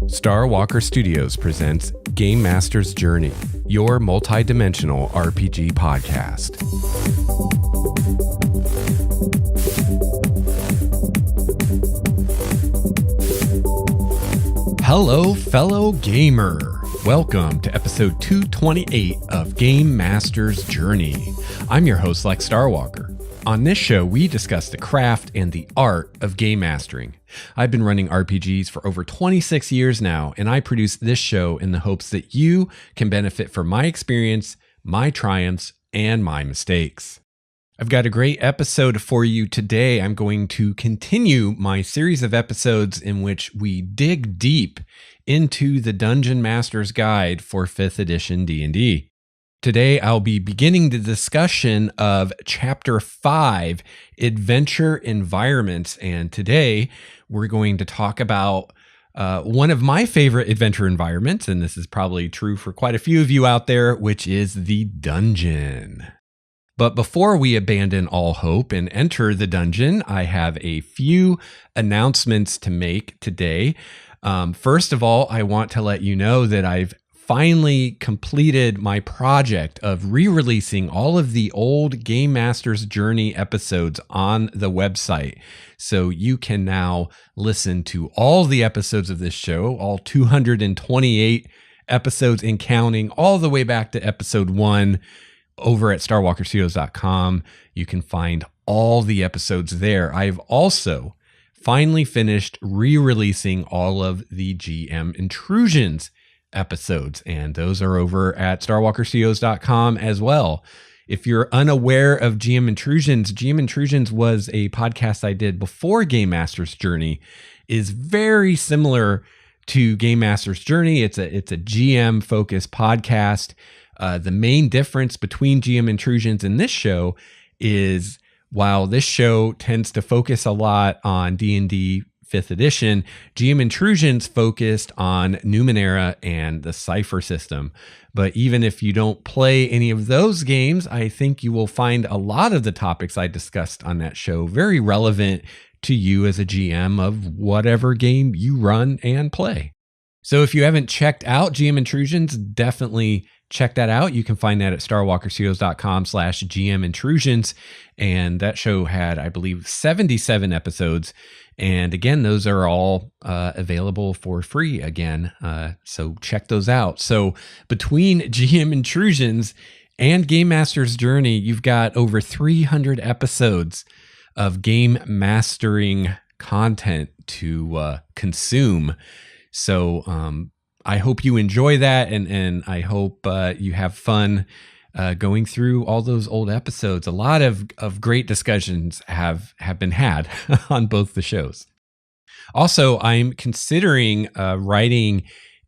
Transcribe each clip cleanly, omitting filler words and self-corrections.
Star Walker Studios presents Game Master's Journey, your multi-dimensional RPG podcast. Hello, fellow gamer. Welcome to episode 228 of Game Master's Journey. I'm your host, Lex Starwalker. On this show, we discuss the craft and the art of game mastering. I've been running RPGs for over 26 years now, and I produce this show in the hopes that you can benefit from my experience, my triumphs, and my mistakes. I've got a great episode for you today. I'm going to continue my series of episodes in which we dig deep into the Dungeon Master's Guide for 5th edition D&D. Today, I'll be beginning the discussion of Chapter 5, Adventure Environments, and today we're going to talk about one of my favorite adventure environments, and this is probably true for quite a few of you out there, which is the dungeon. But before we abandon all hope and enter the dungeon, I have a few announcements to make today. First of all, I want to let you know that I've finally completed my project of re-releasing all of the old Game Master's Journey episodes on the website. So you can now listen to all the episodes of this show, all 228 episodes and counting, all the way back to episode 1 over at starwalkerstudios.com. You can find all the episodes there. I've also finally finished re-releasing all of the GM Intrusions episodes, and those are over at starwalkerstudios.com as well. If you're unaware of GM Intrusions was a podcast I did before Game Master's Journey, is very similar to Game Master's Journey. It's a GM focused podcast. The main difference between GM Intrusions and this show is while this show tends to focus a lot on D&D 5th edition, GM Intrusions focused on Numenera and the Cypher system. But even if you don't play any of those games, I think you will find a lot of the topics I discussed on that show very relevant to you as a GM of whatever game you run and play. So if you haven't checked out GM Intrusions, definitely check that out. You can find that at starwalkerstudios.com/GM Intrusions. And that show had, I believe, 77 episodes. And again, those are all available for free again. So check those out. So between GM Intrusions and Game Master's Journey, you've got over 300 episodes of game mastering content to consume. So I hope you enjoy that, and I hope you have fun going through all those old episodes. A lot of great discussions have been had on both the shows. Also, I'm considering writing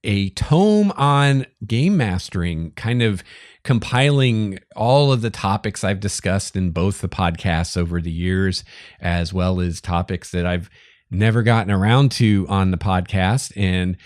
a tome on game mastering, kind of compiling all of the topics I've discussed in both the podcasts over the years, as well as topics that I've never gotten around to on the podcast. And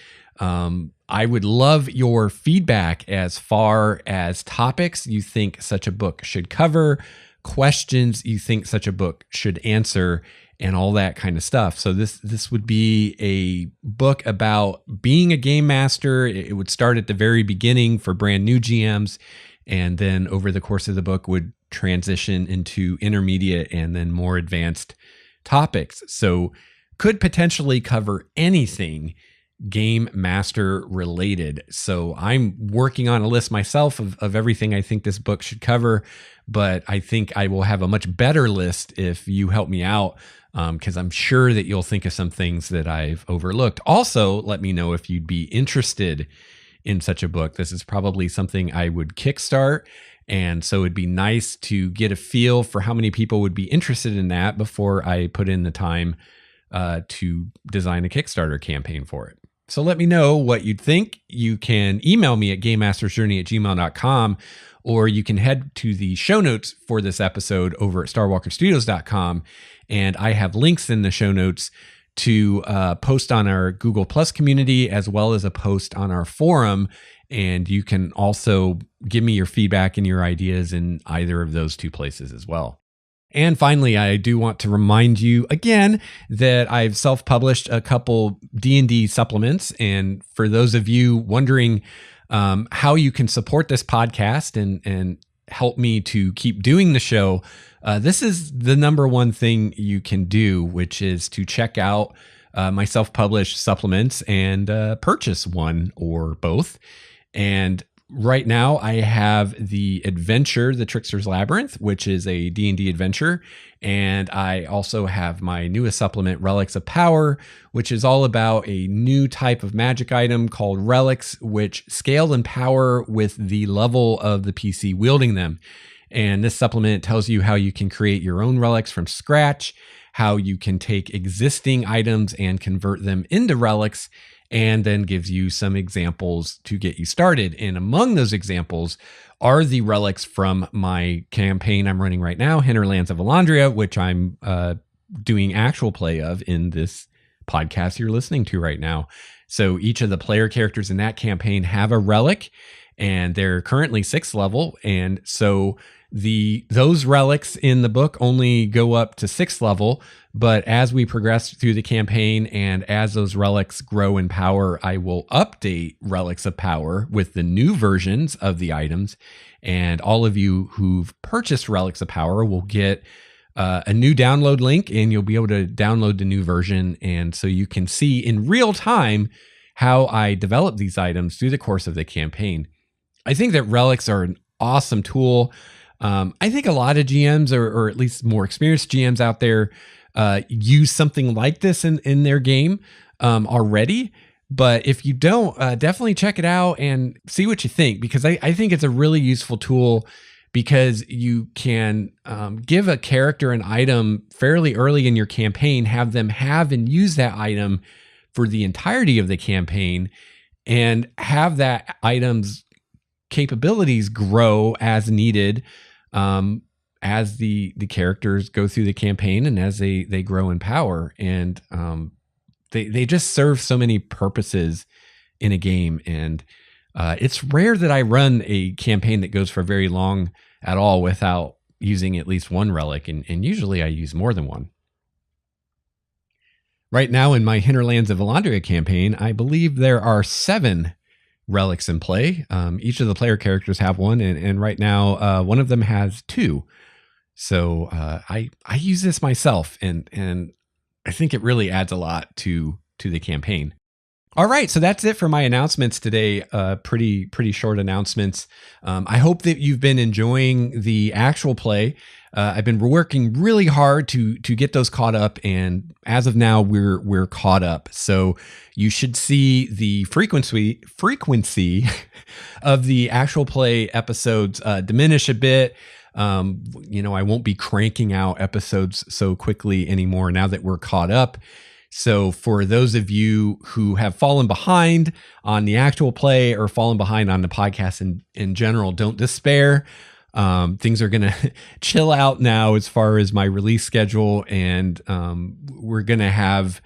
I would love your feedback as far as topics you think such a book should cover, questions you think such a book should answer, and all that kind of stuff. So this would be a book about being a game master. It would start at the very beginning for brand new GMs, and then over the course of the book would transition into intermediate and then more advanced topics. So could potentially cover anything game master related. So I'm working on a list myself of everything I think this book should cover, but I think I will have a much better list if you help me out, because I'm sure that you'll think of some things that I've overlooked. Also, let me know if you'd be interested in such a book. This is probably something I would kickstart, and so it'd be nice to get a feel for how many people would be interested in that before I put in the time to design a Kickstarter campaign for it. So let me know what you'd think. You can email me at gamemastersjourney@gmail.com, or you can head to the show notes for this episode over at starwalkerstudios.com. And I have links in the show notes to post on our Google Plus community, as well as a post on our forum. And you can also give me your feedback and your ideas in either of those two places as well. And finally, I do want to remind you again that I've self-published a couple D&D supplements. And for those of you wondering how you can support this podcast and help me to keep doing the show, this is the number one thing you can do, which is to check out my self-published supplements and purchase one or both. And right now I have the adventure, The Trickster's Labyrinth, which is a D&D adventure. And I also have my newest supplement, Relics of Power, which is all about a new type of magic item called relics, which scale in power with the level of the PC wielding them. And this supplement tells you how you can create your own relics from scratch, how you can take existing items and convert them into relics, and then gives you some examples to get you started. And among those examples are the relics from my campaign I'm running right now, Hinterlands of Elandria, which I'm doing actual play of in this podcast you're listening to right now. So each of the player characters in that campaign have a relic, and they're currently 6th level. And so those relics in the book only go up to 6th level, but as we progress through the campaign and as those relics grow in power, I will update Relics of Power with the new versions of the items. And all of you who've purchased Relics of Power will get a new download link, and you'll be able to download the new version. And so you can see in real time how I develop these items through the course of the campaign. I think that relics are an awesome tool. I think a lot of GMs, or at least more experienced GMs out there, use something like this in their game already. But if you don't, definitely check it out and see what you think, because I think it's a really useful tool, because you can give a character an item fairly early in your campaign, have them have and use that item for the entirety of the campaign, and have that item's capabilities grow as needed as the characters go through the campaign and as they grow in power. And they just serve so many purposes in a game. And it's rare that I run a campaign that goes for very long at all without using at least one relic. And usually I use more than one. Right now in my Hinterlands of Elandria campaign, I believe there are 7 relics in play. Each of the player characters have one, and right now one of them has 2. So I use this myself, and I think it really adds a lot to the campaign. All right, so that's it for my announcements today. Pretty short announcements. I hope that you've been enjoying the actual play. I've been working really hard to get those caught up, and as of now, we're caught up. So you should see the frequency of the actual play episodes diminish a bit. I won't be cranking out episodes so quickly anymore now that we're caught up. So for those of you who have fallen behind on the actual play or fallen behind on the podcast in general, don't despair. Things are going to chill out now as far as my release schedule, and we're going to have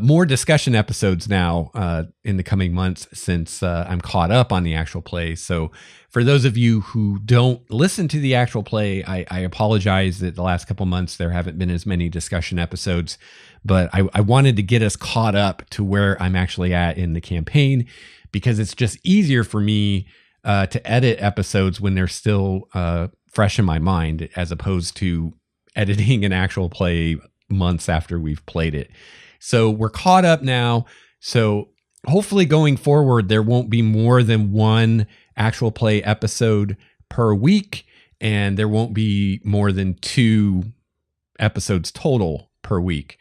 more discussion episodes now in the coming months, since I'm caught up on the actual play. So for those of you who don't listen to the actual play, I apologize that the last couple months there haven't been as many discussion episodes, but I wanted to get us caught up to where I'm actually at in the campaign, because it's just easier for me to edit episodes when they're still fresh in my mind, as opposed to editing an actual play months after we've played it. So we're caught up now. So hopefully going forward, there won't be more than one actual play episode per week, and there won't be more than 2 episodes total per week.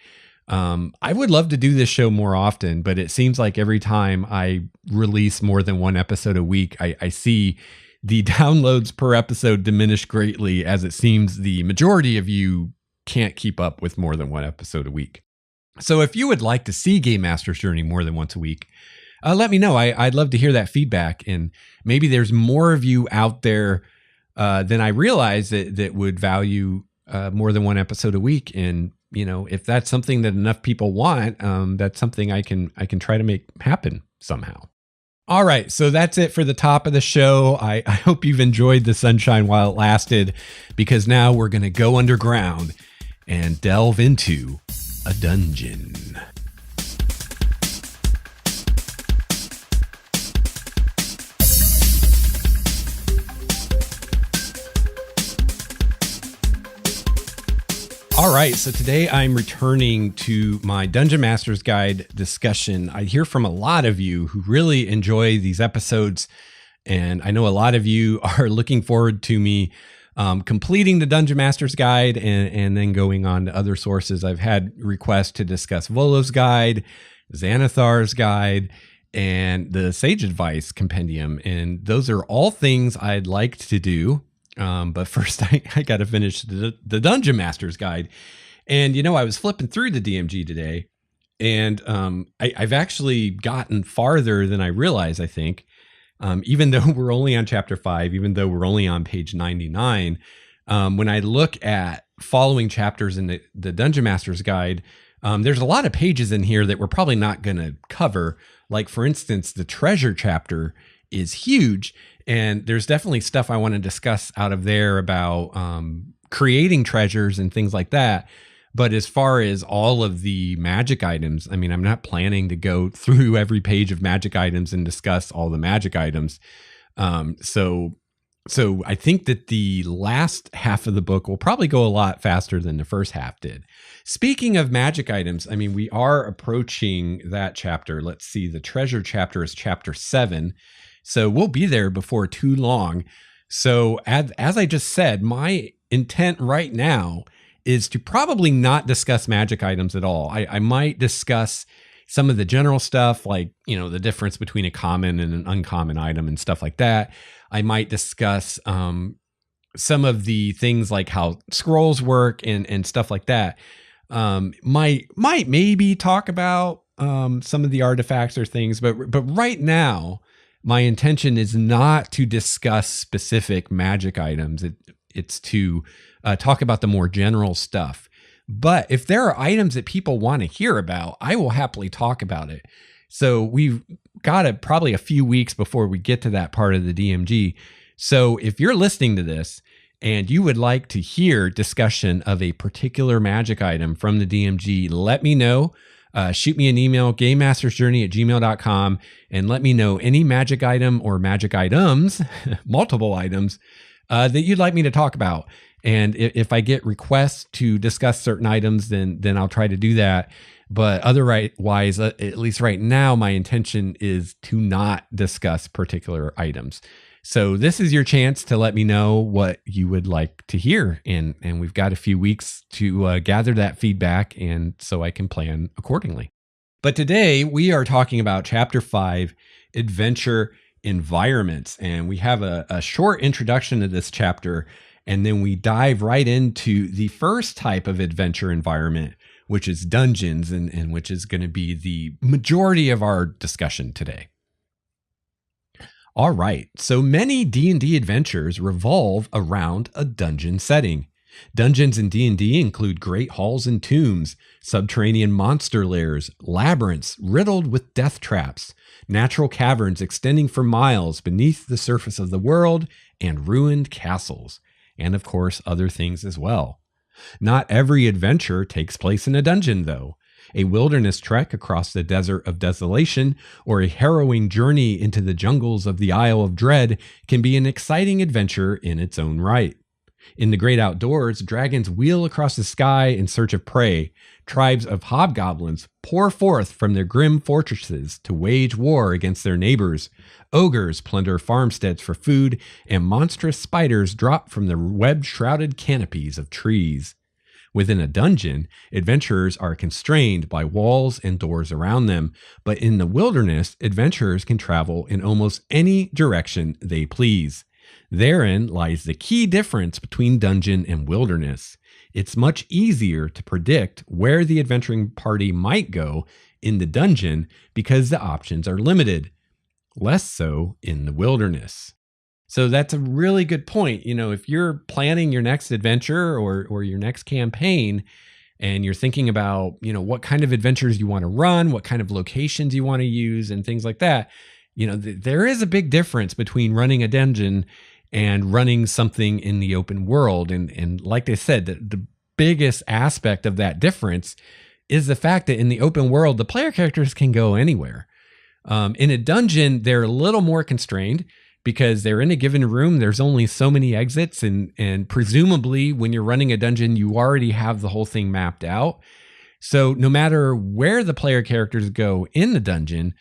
I would love to do this show more often, but it seems like every time I release more than one episode a week, I see the downloads per episode diminish greatly, as it seems the majority of you can't keep up with more than one episode a week. So if you would like to see Game Master's Journey more than once a week, let me know. I'd love to hear that feedback. And maybe there's more of you out there than I realize that would value more than one episode a week. And if that's something that enough people want, that's something I can try to make happen somehow. All right, so that's it for the top of the show. I hope you've enjoyed the sunshine while it lasted, because now we're going to go underground and delve into a dungeon. All right, so today I'm returning to my Dungeon Master's Guide discussion. I hear from a lot of you who really enjoy these episodes, and I know a lot of you are looking forward to me completing the Dungeon Master's Guide and then going on to other sources. I've had requests to discuss Volo's Guide, Xanathar's Guide, and the Sage Advice Compendium, and those are all things I'd like to do. But first I got to finish the Dungeon Master's Guide. And, I was flipping through the DMG today, and I've actually gotten farther than I realized, I think. Even though we're only on chapter 5, even though we're only on page 99, when I look at following chapters in the Dungeon Master's Guide, there's a lot of pages in here that we're probably not going to cover. Like, for instance, the treasure chapter is huge. And there's definitely stuff I want to discuss out of there about creating treasures and things like that. But as far as all of the magic items, I mean, I'm not planning to go through every page of magic items and discuss all the magic items. So I think that the last half of the book will probably go a lot faster than the first half did. Speaking of magic items, I mean, we are approaching that chapter. Let's see, the treasure chapter is chapter 7. So we'll be there before too long. So as I just said, my intent right now is to probably not discuss magic items at all. I might discuss some of the general stuff, like, the difference between a common and an uncommon item and stuff like that. I might discuss some of the things like how scrolls work and stuff like that. Might maybe talk about some of the artifacts or things, but right now, my intention is not to discuss specific magic items. It's to talk about the more general stuff. But if there are items that people want to hear about, I will happily talk about it. So we've got probably a few weeks before we get to that part of the DMG. So if you're listening to this and you would like to hear discussion of a particular magic item from the DMG, let me know. Shoot me an email, gamemastersjourney@gmail.com, and let me know any magic item or magic items, multiple items, that you'd like me to talk about. And if I get requests to discuss certain items, then I'll try to do that. But otherwise, at least right now, my intention is to not discuss particular items. So this is your chance to let me know what you would like to hear. And we've got a few weeks to gather that feedback, and so I can plan accordingly. But today we are talking about Chapter 5, Adventure Environments. And we have a short introduction to this chapter, and then we dive right into the first type of adventure environment, which is dungeons, and which is going to be the majority of our discussion today. All right, so many D&D adventures revolve around a dungeon setting. Dungeons in D&D include great halls and tombs, subterranean monster lairs, labyrinths riddled with death traps, natural caverns extending for miles beneath the surface of the world, and ruined castles, and of course other things as well. Not every adventure takes place in a dungeon, though. A wilderness trek across the desert of desolation, or a harrowing journey into the jungles of the Isle of Dread can be an exciting adventure in its own right. In the great outdoors, dragons wheel across the sky in search of prey. Tribes of hobgoblins pour forth from their grim fortresses to wage war against their neighbors. Ogres plunder farmsteads for food, and monstrous spiders drop from the web-shrouded canopies of trees. Within a dungeon, adventurers are constrained by walls and doors around them, but in the wilderness, adventurers can travel in almost any direction they please. Therein lies the key difference between dungeon and wilderness. It's much easier to predict where the adventuring party might go in the dungeon because the options are limited. Less so in the wilderness. So that's a really good point. If you're planning your next adventure or your next campaign, and you're thinking about, what kind of adventures you want to run, what kind of locations you want to use and things like that, there is a big difference between running a dungeon and running something in the open world. And like they said, the biggest aspect of that difference is the fact that in the open world, the player characters can go anywhere. In a dungeon, they're a little more constrained because they're in a given room. There's only so many exits. And presumably when you're running a dungeon, you already have the whole thing mapped out. So no matter where the player characters go in the dungeon,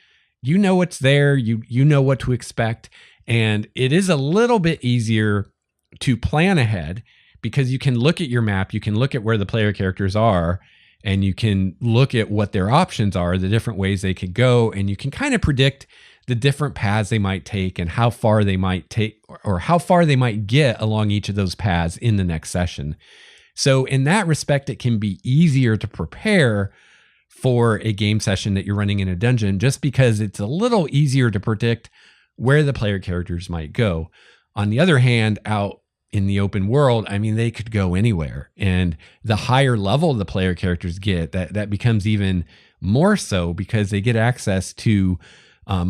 you know what's there, you know what to expect. And it is a little bit easier to plan ahead because you can look at your map, you can look at where the player characters are, and you can look at what their options are, the different ways they could go, and you can kind of predict the different paths they might take and how far they might take or how far they might get along each of those paths in the next session. So in that respect, it can be easier to prepare for a game session that you're running in a dungeon just because it's a little easier to predict where the player characters might go. On the other hand, out in the open world, I mean, they could go anywhere. And the higher level the player characters get, that becomes even more so because they get access to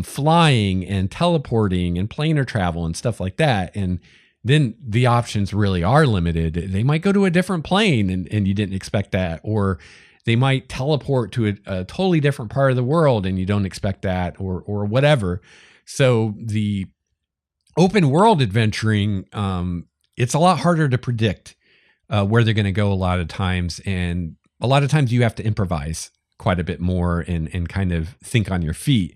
flying and teleporting and planar travel and stuff like that. And then the options really are limited. They might go to a different plane and you didn't expect that, or they might teleport to a totally different part of the world and you don't expect that, or whatever. So the open world adventuring, it's a lot harder to predict where they're going to go a lot of times. And a lot of times you have to improvise quite a bit more and kind of think on your feet.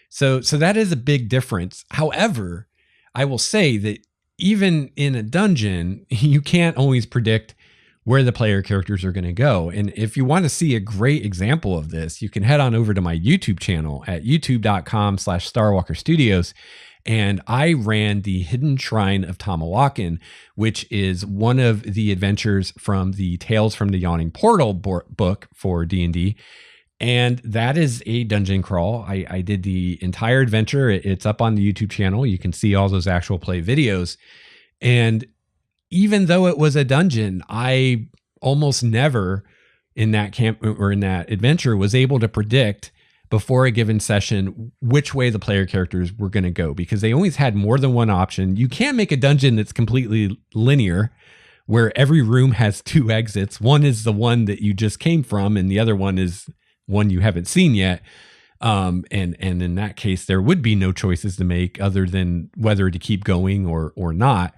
So that is a big difference. However, I will say that even in a dungeon, you can't always predict where the player characters are going to go. And if you want to see a great example of this, you can head on over to my YouTube channel at youtube.com/StarwalkerStudios. And I ran the Hidden Shrine of Tamawakan, which is one of the adventures from the Tales from the Yawning Portal book for D&D. And that is a dungeon crawl. I did the entire adventure. It's up on the YouTube channel. You can see all those actual play videos. And even though it was a dungeon, I almost never in that camp or in that adventure was able to predict before a given session which way the player characters were going to go because they always had more than one option. You can't make a dungeon that's completely linear where every room has two exits. One is the one that you just came from and the other one is one you haven't seen yet. And in that case, there would be no choices to make other than whether to keep going or not.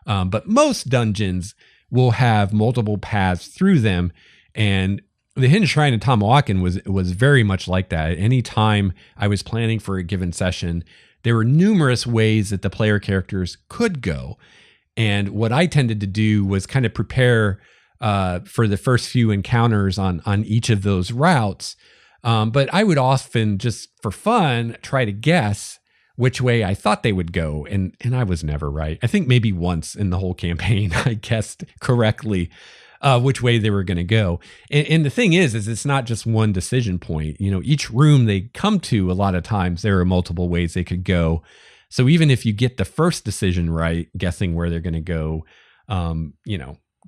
But most dungeons will have multiple paths through them. And the Hidden Shrine of Tamawakan was very much like that. Anytime I was planning for a given session, there were numerous ways that the player characters could go. And what I tended to do was kind of prepare for the first few encounters on each of those routes. But I would often, just for fun, try to guess which way I thought they would go. And I was never right. I think maybe once in the whole campaign, I guessed correctly which way they were going to go. And the thing is it's not just one decision point. Each room they come to, a lot of times there are multiple ways they could go. So even if you get the first decision right, guessing where they're going to go,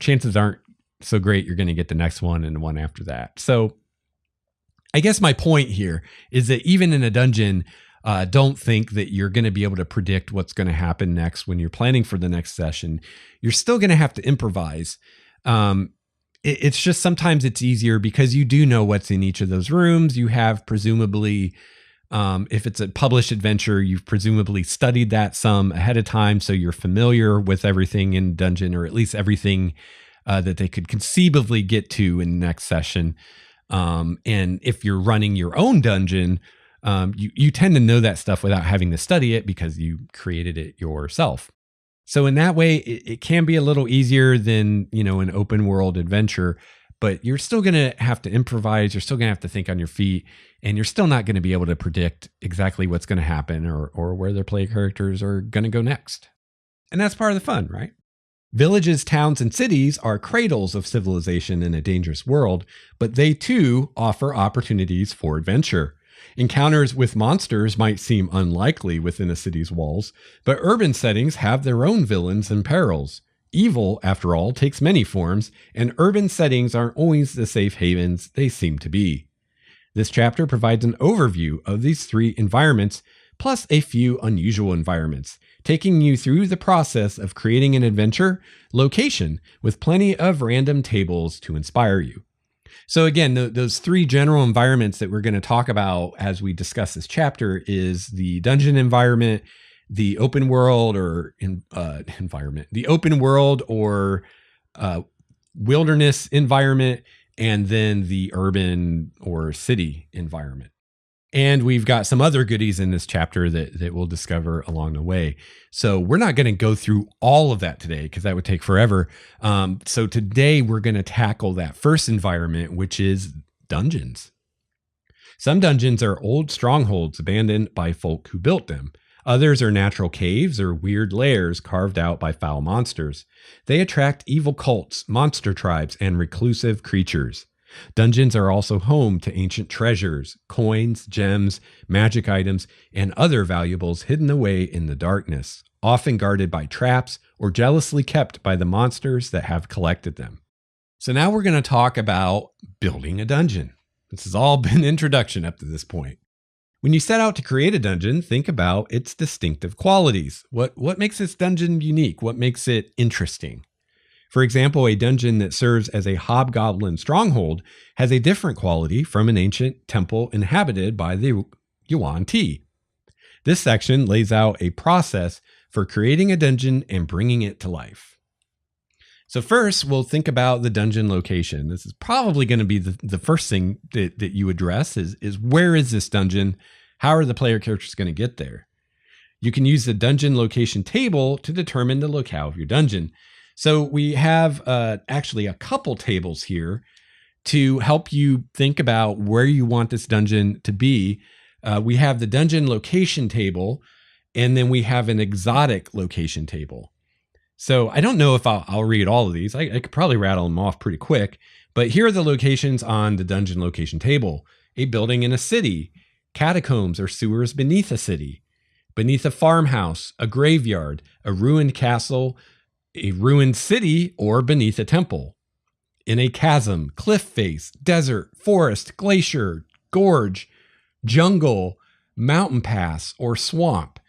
chances aren't so great you're going to get the next one and the one after that. So I guess my point here is that even in a dungeon, don't think that you're going to be able to predict what's going to happen next when you're planning for the next session. You're still going to have to improvise. It's just sometimes it's easier because you do know what's in each of those rooms. You have presumably, if it's a published adventure, you've presumably studied that some ahead of time. So you're familiar with everything in dungeon, or at least everything that they could conceivably get to in the next session. And if you're running your own dungeon, you tend to know that stuff without having to study it because you created it yourself. So in that way, it can be a little easier than, an open world adventure, but you're still going to have to improvise. You're still going to have to think on your feet, and you're still not going to be able to predict exactly what's going to happen or where their play characters are going to go next. And that's part of the fun, right? Villages, towns, and cities are cradles of civilization in a dangerous world, but they too offer opportunities for adventure. Encounters with monsters might seem unlikely within a city's walls, but urban settings have their own villains and perils. Evil, after all, takes many forms, and urban settings aren't always the safe havens they seem to be. This chapter provides an overview of these three environments, plus a few unusual environments, taking you through the process of creating an adventure location with plenty of random tables to inspire you. So again, those three general environments that we're going to talk about as we discuss this chapter is the dungeon environment, the open world or environment, the open world or wilderness environment, and then the urban or city environment. And we've got some other goodies in this chapter that we'll discover along the way. So we're not going to go through all of that today because that would take forever. So today we're going to tackle that first environment, which is dungeons. Some dungeons are old strongholds abandoned by folk who built them. Others are natural caves or weird lairs carved out by foul monsters. They attract evil cults, monster tribes, and reclusive creatures. Dungeons are also home to ancient treasures, coins, gems, magic items, and other valuables hidden away in the darkness, often guarded by traps or jealously kept by the monsters that have collected them. So now we're going to talk about building a dungeon. This has all been introduction up to this point. When you set out to create a dungeon, think about its distinctive qualities. What makes this dungeon unique? What makes it interesting? For example, a dungeon that serves as a hobgoblin stronghold has a different quality from an ancient temple inhabited by the Yuan Ti. This section lays out a process for creating a dungeon and bringing it to life. So first, we'll think about the dungeon location. This is probably going to be the first thing that you address is where is this dungeon? How are the player characters going to get there? You can use the dungeon location table to determine the locale of your dungeon. So we have actually a couple tables here to help you think about where you want this dungeon to be. We have the dungeon location table, and then we have an exotic location table. So I don't know if I'll read all of these. I could probably rattle them off pretty quick, but here are the locations on the dungeon location table. A building in a city, catacombs or sewers beneath a city, beneath a farmhouse, a graveyard, a ruined castle, a ruined city, or beneath a temple. In a chasm, cliff face, desert, forest, glacier, gorge, jungle, mountain pass, or swamp.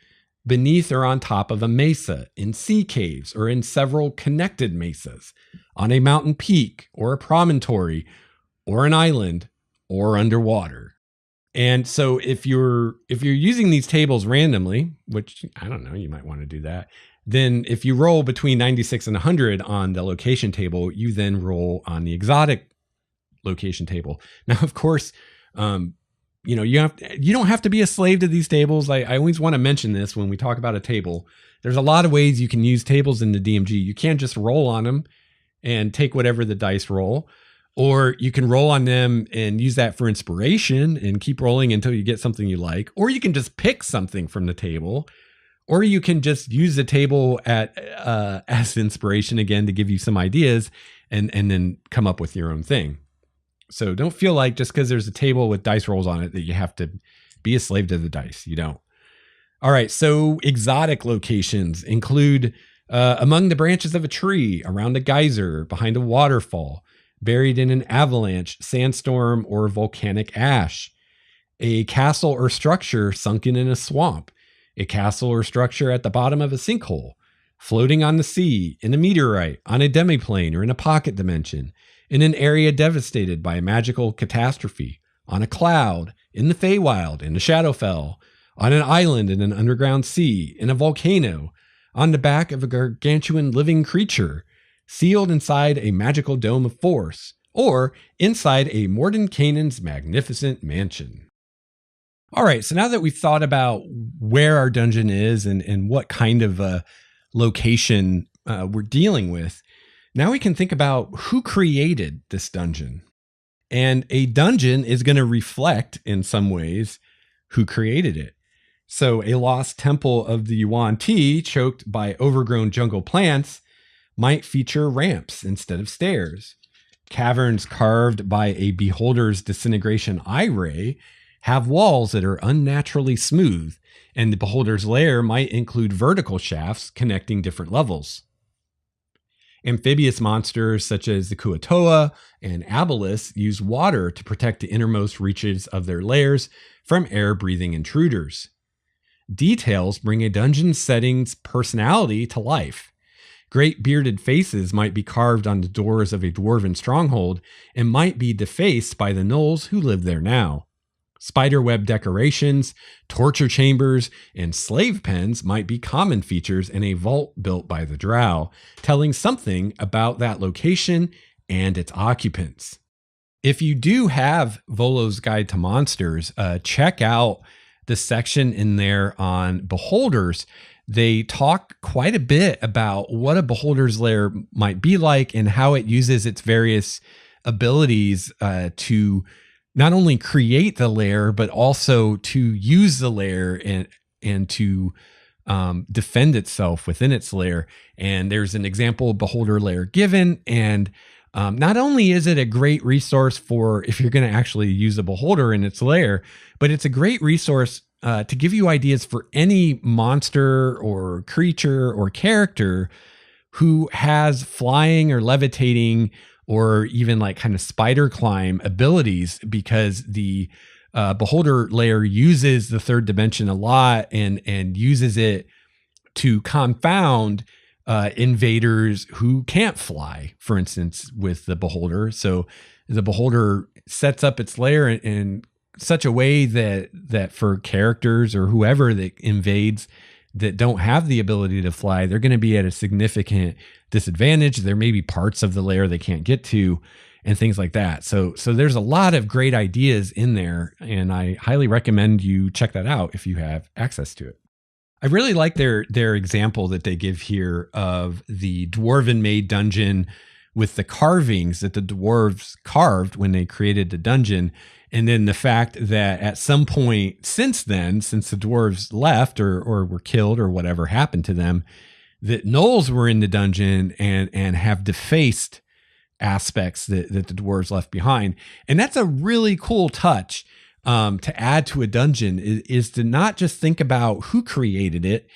Beneath or on top of a mesa, in sea caves, or in several connected mesas. On a mountain peak, or a promontory, or an island, or underwater. And so if you're using these tables randomly, which I don't know, you might want to do that, then if you roll between 96 and 100 on the location table, you then roll on the exotic location table. Now, of course, you don't have to be a slave to these tables. I always want to mention this when we talk about a table. There's a lot of ways you can use tables in the DMG. You can't just roll on them and take whatever the dice roll, or you can roll on them and use that for inspiration and keep rolling until you get something you like, or you can just pick something from the table. Or you can just use the table as inspiration again to give you some ideas and then come up with your own thing. So don't feel like just because there's a table with dice rolls on it that you have to be a slave to the dice. You don't. All right. So exotic locations include among the branches of a tree, around a geyser, behind a waterfall, buried in an avalanche, sandstorm, or volcanic ash, a castle or structure sunken in a swamp, a castle or structure at the bottom of a sinkhole, floating on the sea, in a meteorite, on a demiplane or in a pocket dimension, in an area devastated by a magical catastrophe, on a cloud, in the Feywild, in a Shadowfell, on an island in an underground sea, in a volcano, on the back of a gargantuan living creature, sealed inside a magical dome of force, or inside a Mordenkainen's magnificent mansion. All right, so now that we've thought about where our dungeon is and what kind of location we're dealing with, now we can think about who created this dungeon. And a dungeon is going to reflect, in some ways, who created it. So a lost temple of the Yuan Ti, choked by overgrown jungle plants, might feature ramps instead of stairs. Caverns carved by a beholder's disintegration eye ray have walls that are unnaturally smooth, and the beholder's lair might include vertical shafts connecting different levels. Amphibious monsters such as the Kuatoa and Abolus use water to protect the innermost reaches of their lairs from air-breathing intruders. Details bring a dungeon setting's personality to life. Great bearded faces might be carved on the doors of a dwarven stronghold and might be defaced by the gnolls who live there now. Spiderweb decorations, torture chambers, and slave pens might be common features in a vault built by the drow, telling something about that location and its occupants. If you do have Volo's Guide to Monsters, check out the section in there on beholders. They talk quite a bit about what a beholder's lair might be like and how it uses its various abilities to not only create the lair, but also to use the lair and to defend itself within its lair. And there's an example beholder lair given. And not only is it a great resource for if you're going to actually use a beholder in its lair, but it's a great resource to give you ideas for any monster or creature or character who has flying or levitating or even like kind of spider climb abilities, because the beholder layer uses the third dimension a lot and uses it to confound invaders who can't fly, for instance, with the beholder. So the beholder sets up its lair in such a way that for characters or whoever that invades that don't have the ability to fly, they're going to be at a significant disadvantage. There may be parts of the layer they can't get to and things like that. So there's a lot of great ideas in there, and I highly recommend you check that out if you have access to it. I really like their example that they give here of the dwarven made dungeon with the carvings that the dwarves carved when they created the dungeon. And then the fact that at some point since then, since the dwarves left or were killed or whatever happened to them, that gnolls were in the dungeon and have defaced aspects that the dwarves left behind. And that's a really cool touch to add to a dungeon is to not just think about who created it,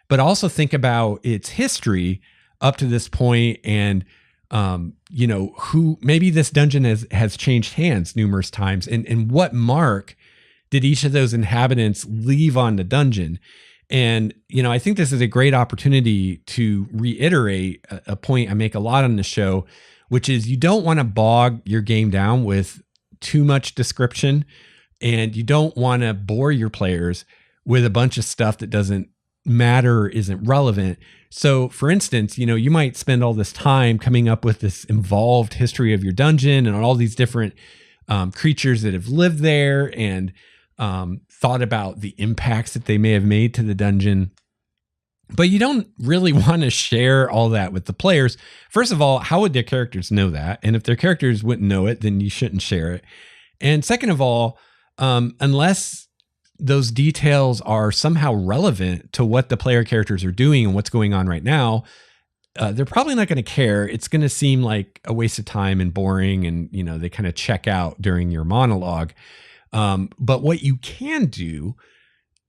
but also think about its history up to this point and who maybe this dungeon has changed hands numerous times and what mark did each of those inhabitants leave on the dungeon. And, I think this is a great opportunity to reiterate a point I make a lot on the show, which is you don't want to bog your game down with too much description, and you don't want to bore your players with a bunch of stuff that doesn't matter, isn't relevant. So for instance, you might spend all this time coming up with this involved history of your dungeon and all these different creatures that have lived there and thought about the impacts that they may have made to the dungeon. But you don't really want to share all that with the players. First of all, how would their characters know that? And if their characters wouldn't know it, then you shouldn't share it. And second of all, unless those details are somehow relevant to what the player characters are doing and what's going on right now, they're probably not going to care. It's going to seem like a waste of time and boring, and they kind of check out during your monologue. But what you can do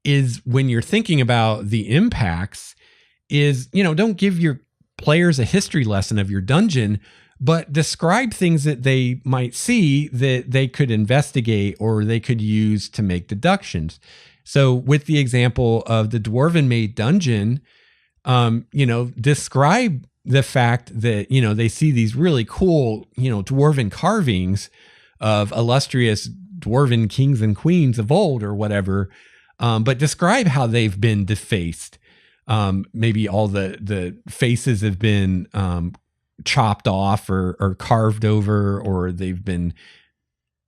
is when you're thinking about the impacts is, don't give your players a history lesson of your dungeon, but describe things that they might see that they could investigate or they could use to make deductions. So with the example of the dwarven made dungeon, describe the fact that, they see these really cool, dwarven carvings of illustrious dwarven kings and queens of old or whatever. But describe how they've been defaced. Maybe all the faces have been chopped off or carved over, or they've been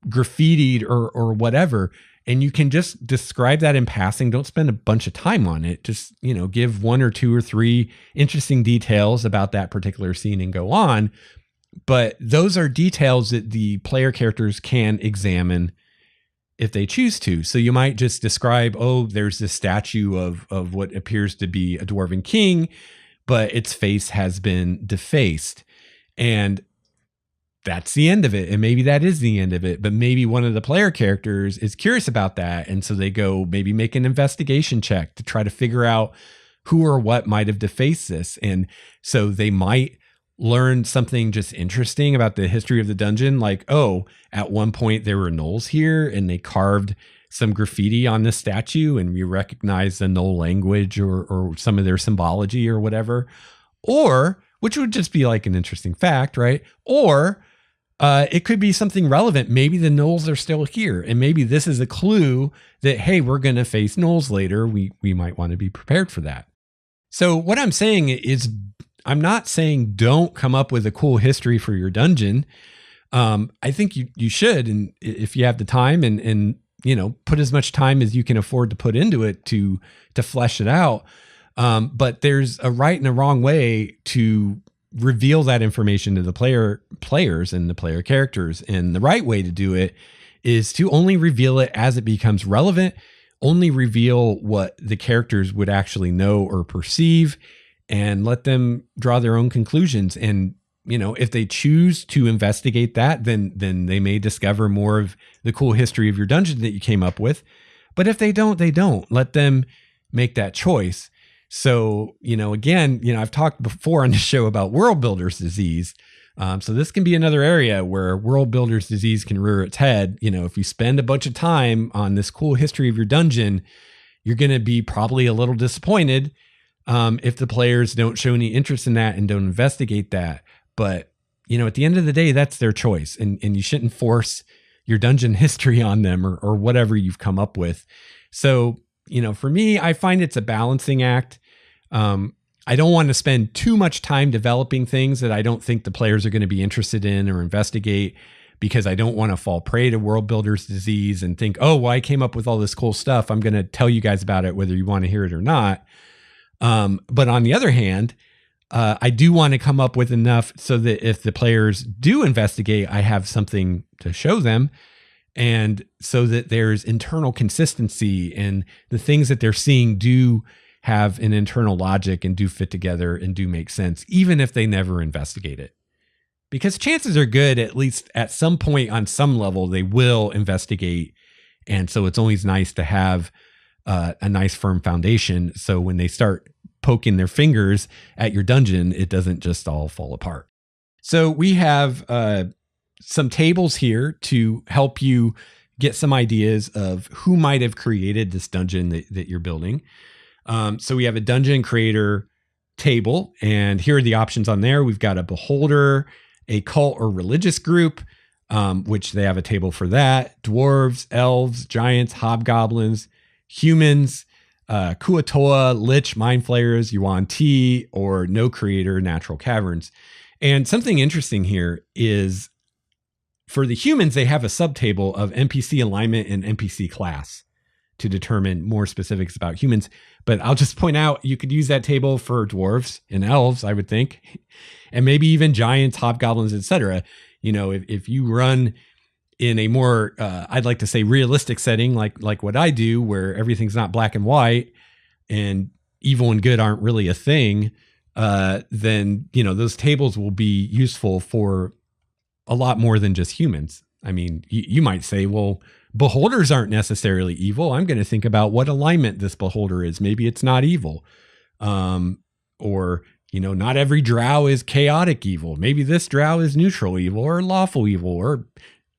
graffitied or whatever. And you can just describe that in passing. Don't spend a bunch of time on it. Just, give one or two or three interesting details about that particular scene and go on. But those are details that the player characters can examine if they choose to. So you might just describe, there's this statue of what appears to be a dwarven king, but its face has been defaced. And that's the end of it. And maybe that is the end of it. But maybe one of the player characters is curious about that. And so they go maybe make an investigation check to try to figure out who or what might have defaced this. And so they might learn something just interesting about the history of the dungeon. Like, at one point there were gnolls here and they carved some graffiti on the statue and we recognize the Gnoll language or some of their symbology or whatever, or which would just be like an interesting fact, right? Or it could be something relevant. Maybe the Gnolls are still here, and maybe this is a clue that, hey, we're going to face Gnolls later. We might want to be prepared for that. So what I'm saying is, I'm not saying don't come up with a cool history for your dungeon. I think you should, and if you have the time and put as much time as you can afford to put into it to flesh it out. But there's a right and a wrong way to reveal that information to the players and the player characters. And the right way to do it is to only reveal it as it becomes relevant, only reveal what the characters would actually know or perceive, and let them draw their own conclusions. And, if they choose to investigate that, then they may discover more of the cool history of your dungeon that you came up with. But if they don't, they don't. Let them make that choice. So, again, I've talked before on the show about world builder's disease. So this can be another area where world builder's disease can rear its head. If you spend a bunch of time on this cool history of your dungeon, you're going to be probably a little disappointed if the players don't show any interest in that and don't investigate that. But, at the end of the day, that's their choice. And you shouldn't force your dungeon history on them or whatever you've come up with. So, for me, I find it's a balancing act. I don't want to spend too much time developing things that I don't think the players are going to be interested in or investigate, because I don't want to fall prey to world builder's disease and think, oh, well, I came up with all this cool stuff. I'm going to tell you guys about it, whether you want to hear it or not. But on the other hand, I do want to come up with enough so that if the players do investigate, I have something to show them. And so that there's internal consistency and the things that they're seeing do have an internal logic and do fit together and do make sense, even if they never investigate it. Because chances are good, at least at some point on some level, they will investigate. And so it's always nice to have a nice firm foundation. So when they start poking their fingers at your dungeon, it doesn't just all fall apart. So we have some tables here to help you get some ideas of who might have created this dungeon that you're building. So we have a dungeon creator table, and here are the options on there. We've got a beholder, a cult or religious group, which they have a table for that. Dwarves, elves, giants, hobgoblins, humans, Kuatoa, Lich, Mind Flayers, Yuan Ti, or No Creator, Natural Caverns. And something interesting here is for the humans, they have a subtable of NPC alignment and NPC class to determine more specifics about humans. But I'll just point out, you could use that table for dwarves and elves, I would think, and maybe even giants, hobgoblins, etc. If you run in a more, I'd like to say, realistic setting, like what I do, where everything's not black and white and evil and good aren't really a thing, then, those tables will be useful for a lot more than just humans. I mean, you might say, well, beholders aren't necessarily evil. I'm going to think about what alignment this beholder is. Maybe it's not evil. Or, not every drow is chaotic evil. Maybe this drow is neutral evil or lawful evil or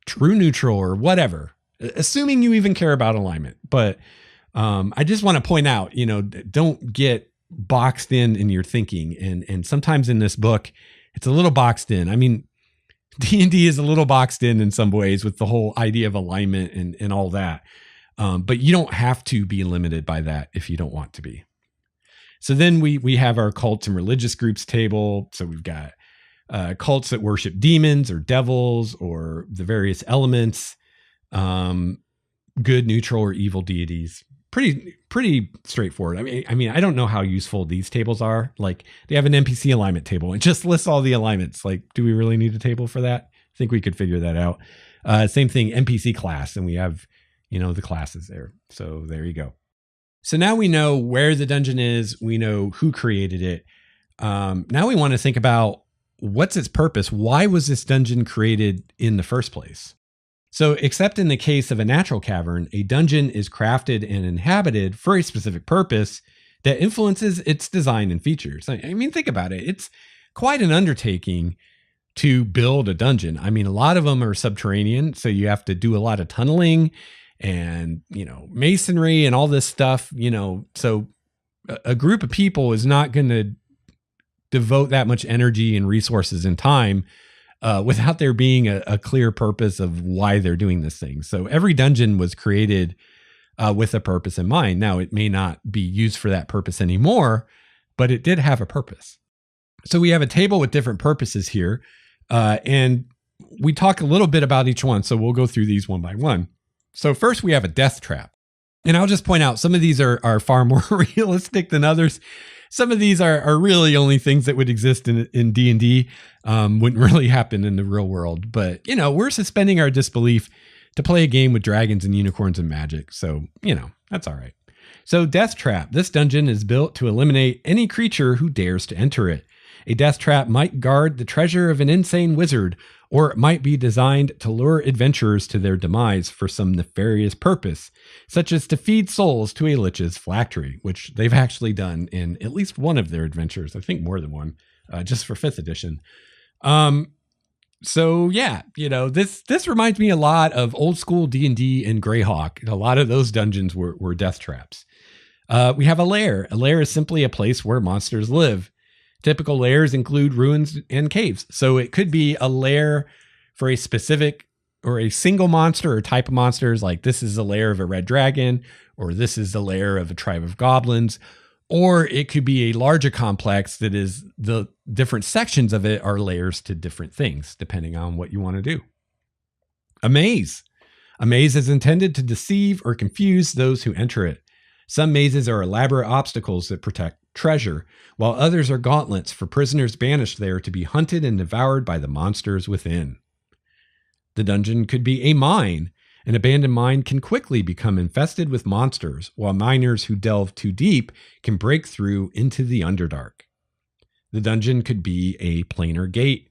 true neutral or whatever, assuming you even care about alignment. But I just want to point out, don't get boxed in your thinking. And sometimes in this book, it's a little boxed in. I mean, D&D is a little boxed in some ways with the whole idea of alignment and all that. But you don't have to be limited by that if you don't want to be. So then we have our cults and religious groups table. So we've got cults that worship demons or devils or the various elements, good, neutral, or evil deities. Pretty straightforward. I mean, I don't know how useful these tables are. Like, they have an NPC alignment table. It just lists all the alignments. Like, do we really need a table for that? I think we could figure that out. Same thing, NPC class, and we have, the classes there. So there you go. So now we know where the dungeon is. We know who created it. Now we want to think about what's its purpose. Why was this dungeon created in the first place? So, except in the case of a natural cavern, a dungeon is crafted and inhabited for a specific purpose that influences its design and features. I mean, think about it. It's quite an undertaking to build a dungeon. I mean, a lot of them are subterranean, so you have to do a lot of tunneling and, masonry and all this stuff, so a group of people is not going to devote that much energy and resources and time without there being a clear purpose of why they're doing this thing. So every dungeon was created with a purpose in mind. Now, it may not be used for that purpose anymore, but it did have a purpose. So we have a table with different purposes here, and we talk a little bit about each one. So we'll go through these one by one. So first we have a death trap. And I'll just point out some of these are far more realistic than others. Some of these are really only things that would exist in D&D, wouldn't really happen in the real world. But, we're suspending our disbelief to play a game with dragons and unicorns and magic. So, that's all right. So Death Trap. This dungeon is built to eliminate any creature who dares to enter it. A death trap might guard the treasure of an insane wizard, or it might be designed to lure adventurers to their demise for some nefarious purpose, such as to feed souls to a lich's phylactery, which they've actually done in at least one of their adventures. I think more than one, just for 5th edition. So yeah, this reminds me a lot of old school D&D and Greyhawk. A lot of those dungeons were death traps. We have a lair. A lair is simply a place where monsters live. Typical lairs include ruins and caves. So it could be a lair for a specific or a single monster or type of monsters. Like this is a lair of a red dragon, or this is the lair of a tribe of goblins. Or it could be a larger complex that is the different sections of it are layers to different things, depending on what you want to do. A maze. A maze is intended to deceive or confuse those who enter it. Some mazes are elaborate obstacles that protect treasure, while others are gauntlets for prisoners banished there to be hunted and devoured by the monsters within. The dungeon could be a mine. An abandoned mine can quickly become infested with monsters, while miners who delve too deep can break through into the Underdark. The dungeon could be a planar gate.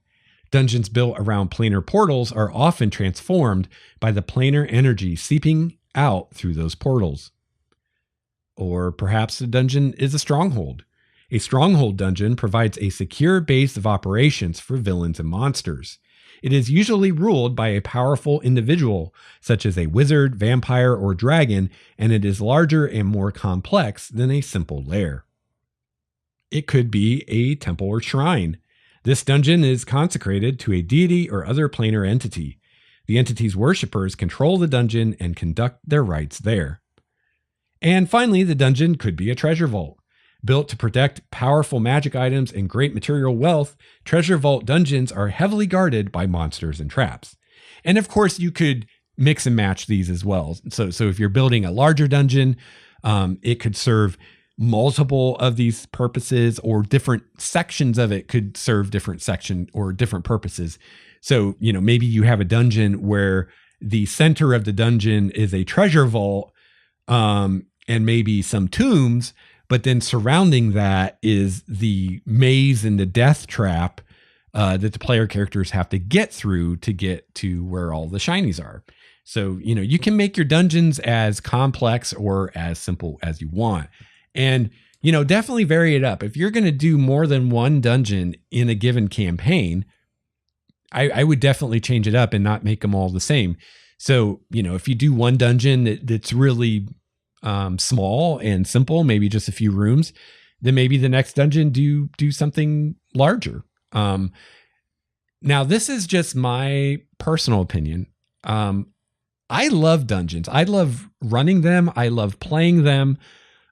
Dungeons built around planar portals are often transformed by the planar energy seeping out through those portals. Or perhaps the dungeon is a stronghold. A stronghold dungeon provides a secure base of operations for villains and monsters. It is usually ruled by a powerful individual, such as a wizard, vampire, or dragon, and it is larger and more complex than a simple lair. It could be a temple or shrine. This dungeon is consecrated to a deity or other planar entity. The entity's worshippers control the dungeon and conduct their rites there. And finally, the dungeon could be a treasure vault. Built to protect powerful magic items and great material wealth, treasure vault dungeons are heavily guarded by monsters and traps. And of course, you could mix and match these as well. So if you're building a larger dungeon, it could serve multiple of these purposes, or different sections of it could serve different section or different purposes. So, maybe you have a dungeon where the center of the dungeon is a treasure vault, and maybe some tombs, but then surrounding that is the maze and the death trap that the player characters have to get through to get to where all the shinies are. So, you can make your dungeons as complex or as simple as you want. And, definitely vary it up. If you're going to do more than one dungeon in a given campaign, I would definitely change it up and not make them all the same. So, if you do one dungeon that's really small and simple, maybe just a few rooms, then maybe the next dungeon do something larger. Now, this is just my personal opinion. I love dungeons. I love running them. I love playing them,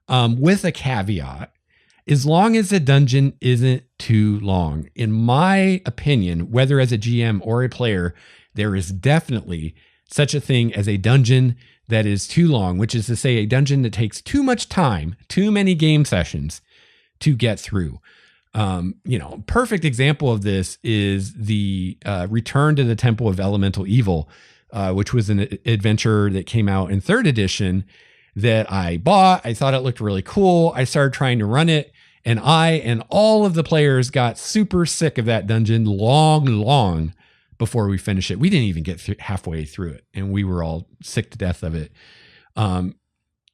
with a caveat. As long as the dungeon isn't too long. In my opinion, whether as a GM or a player, there is definitely such a thing as a dungeon that is too long, which is to say a dungeon that takes too much time, too many game sessions to get through. Perfect example of this is the Return to the Temple of Elemental Evil, which was an adventure that came out in 3rd edition that I bought. I thought it looked really cool. I started trying to run it, and I and all of the players got super sick of that dungeon long before we finished it. We didn't even get halfway through it, and we were all sick to death of it. And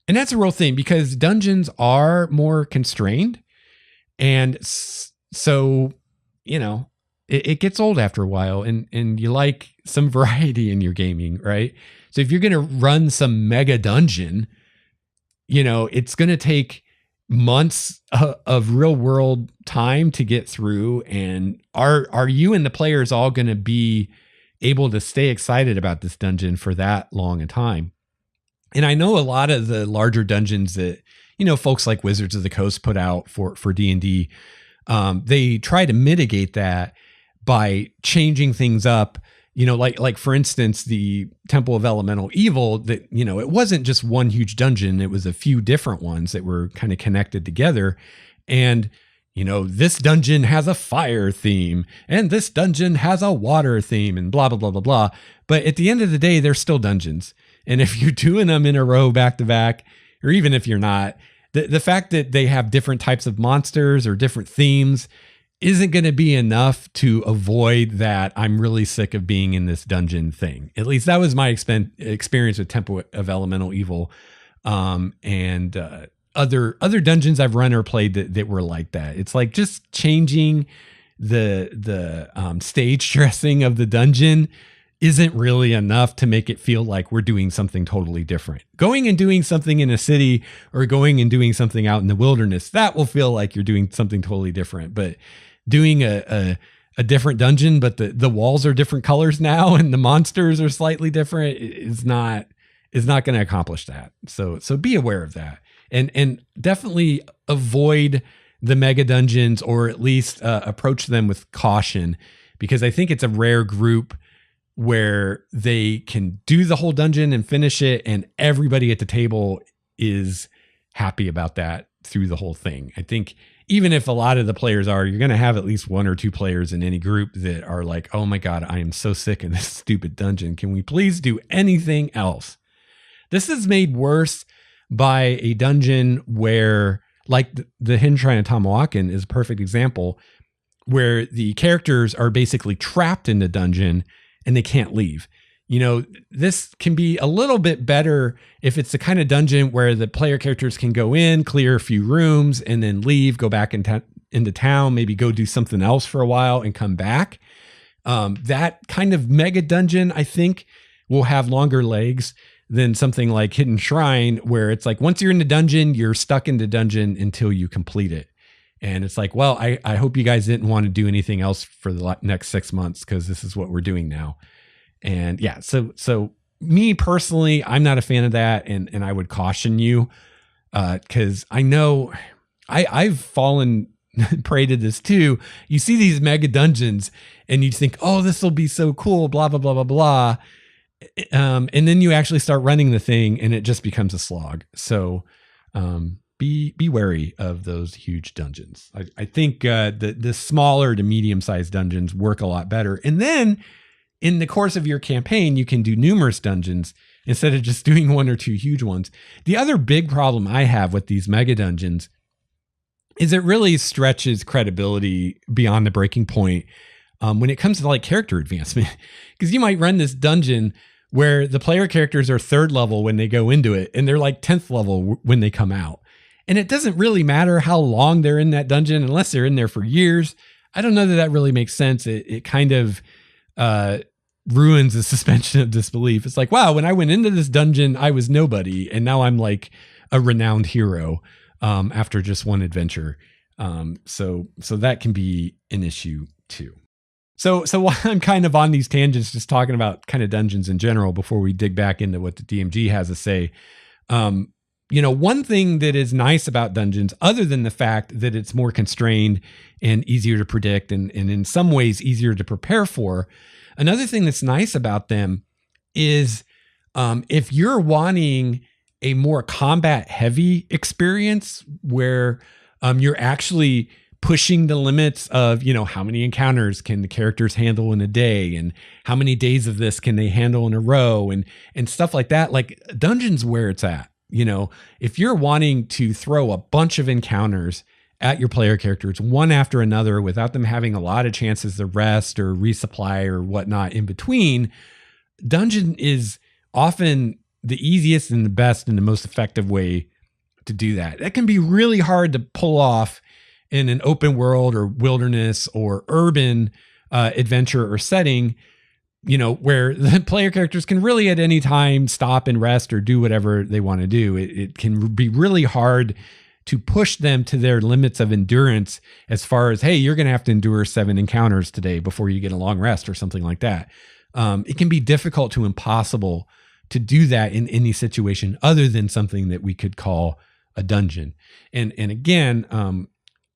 that's a real thing, because dungeons are more constrained. And so, it gets old after a while, and you like some variety in your gaming, right? So if you're going to run some mega dungeon, it's going to take months of real world time to get through. And are you and the players all going to be able to stay excited about this dungeon for that long a time? And I know a lot of the larger dungeons that, folks like Wizards of the Coast put out for D&D, they try to mitigate that by changing things up. Like for instance, the Temple of Elemental Evil, that, it wasn't just one huge dungeon. It was a few different ones that were kind of connected together. And, this dungeon has a fire theme and this dungeon has a water theme and blah, blah, blah, blah, blah. But at the end of the day, they're still dungeons. And if you're doing them in a row back to back, or even if you're not, the fact that they have different types of monsters or different themes isn't going to be enough to avoid that I'm really sick of being in this dungeon thing. At least that was my experience with Temple of Elemental Evil, and other dungeons I've run or played that were like that. It's like just changing the stage dressing of the dungeon isn't really enough to make it feel like we're doing something totally different. Going and doing something in a city or going and doing something out in the wilderness, that will feel like you're doing something totally different. But doing a different dungeon, but the walls are different colors now and the monsters are slightly different, is not going to accomplish that. So be aware of that, and definitely avoid the mega dungeons, or at least approach them with caution, because I think it's a rare group where they can do the whole dungeon and finish it, and everybody at the table is happy about that through the whole thing. I think even if a lot of the players are, you're going to have at least one or two players in any group that are like, oh my God, I am so sick of this stupid dungeon. Can we please do anything else? This is made worse by a dungeon where, like the Hidden Shrine of Tamawakan is a perfect example, where the characters are basically trapped in the dungeon and they can't leave. This can be a little bit better if it's the kind of dungeon where the player characters can go in, clear a few rooms, and then leave, go back into town, maybe go do something else for a while and come back. That kind of mega dungeon, I think, will have longer legs than something like Hidden Shrine, where it's like, once you're in the dungeon, you're stuck in the dungeon until you complete it. And it's like, well, I hope you guys didn't want to do anything else for the next 6 months, because this is what we're doing now. And yeah, so me personally, I'm not a fan of that. And I would caution you, because I know I've fallen prey to this too. You see these mega dungeons and you think, oh, this will be so cool, blah, blah, blah, blah, blah. And then you actually start running the thing and it just becomes a slog. So, be wary of those huge dungeons. I think the smaller to medium-sized dungeons work a lot better. And then in the course of your campaign, you can do numerous dungeons instead of just doing one or two huge ones. The other big problem I have with these mega dungeons is it really stretches credibility beyond the breaking point when it comes to like character advancement. Because you might run this dungeon where the player characters are 3rd level when they go into it, and they're like 10th level when they come out. And it doesn't really matter how long they're in that dungeon, unless they're in there for years. I don't know that really makes sense. It kind of ruins the suspension of disbelief. It's like, wow, when I went into this dungeon, I was nobody, and now I'm like a renowned hero after just one adventure. So that can be an issue too. So while I'm kind of on these tangents, just talking about kind of dungeons in general, before we dig back into what the DMG has to say, one thing that is nice about dungeons, other than the fact that it's more constrained and easier to predict and in some ways easier to prepare for, another thing that's nice about them is if you're wanting a more combat heavy experience where you're actually pushing the limits of, how many encounters can the characters handle in a day, and how many days of this can they handle in a row, and stuff like that. Like, dungeons where it's at. If you're wanting to throw a bunch of encounters at your player characters one after another without them having a lot of chances to rest or resupply or whatnot in between, dungeon is often the easiest and the best and the most effective way to do that. That can be really hard to pull off in an open world or wilderness or urban adventure or setting, where the player characters can really at any time stop and rest or do whatever they want to do. It can be really hard to push them to their limits of endurance as far as, hey, you're going to have to endure 7 encounters today before you get a long rest or something like that. It can be difficult to impossible to do that in any situation other than something that we could call a dungeon. And again,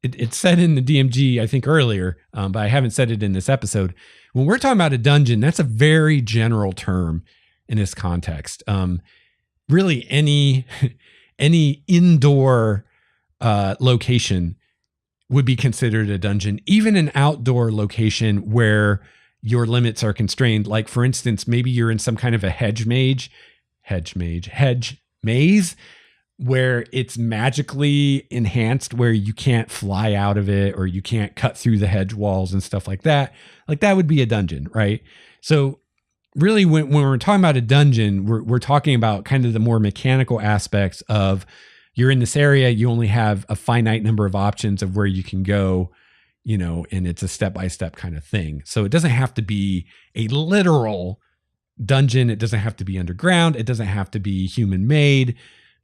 it's said in the DMG, I think earlier, but I haven't said it in this episode. When we're talking about a dungeon, that's a very general term in this context. Really, any indoor location would be considered a dungeon, even an outdoor location where your limits are constrained. Like, for instance, maybe you're in some kind of a hedge maze where it's magically enhanced, where you can't fly out of it or you can't cut through the hedge walls and stuff like that. Like, that would be a dungeon, right? So really, when we're talking about a dungeon, we're talking about kind of the more mechanical aspects of, you're in this area, you only have a finite number of options of where you can go, and it's a step-by-step kind of thing. So it doesn't have to be a literal dungeon. It doesn't have to be underground. It doesn't have to be human-made.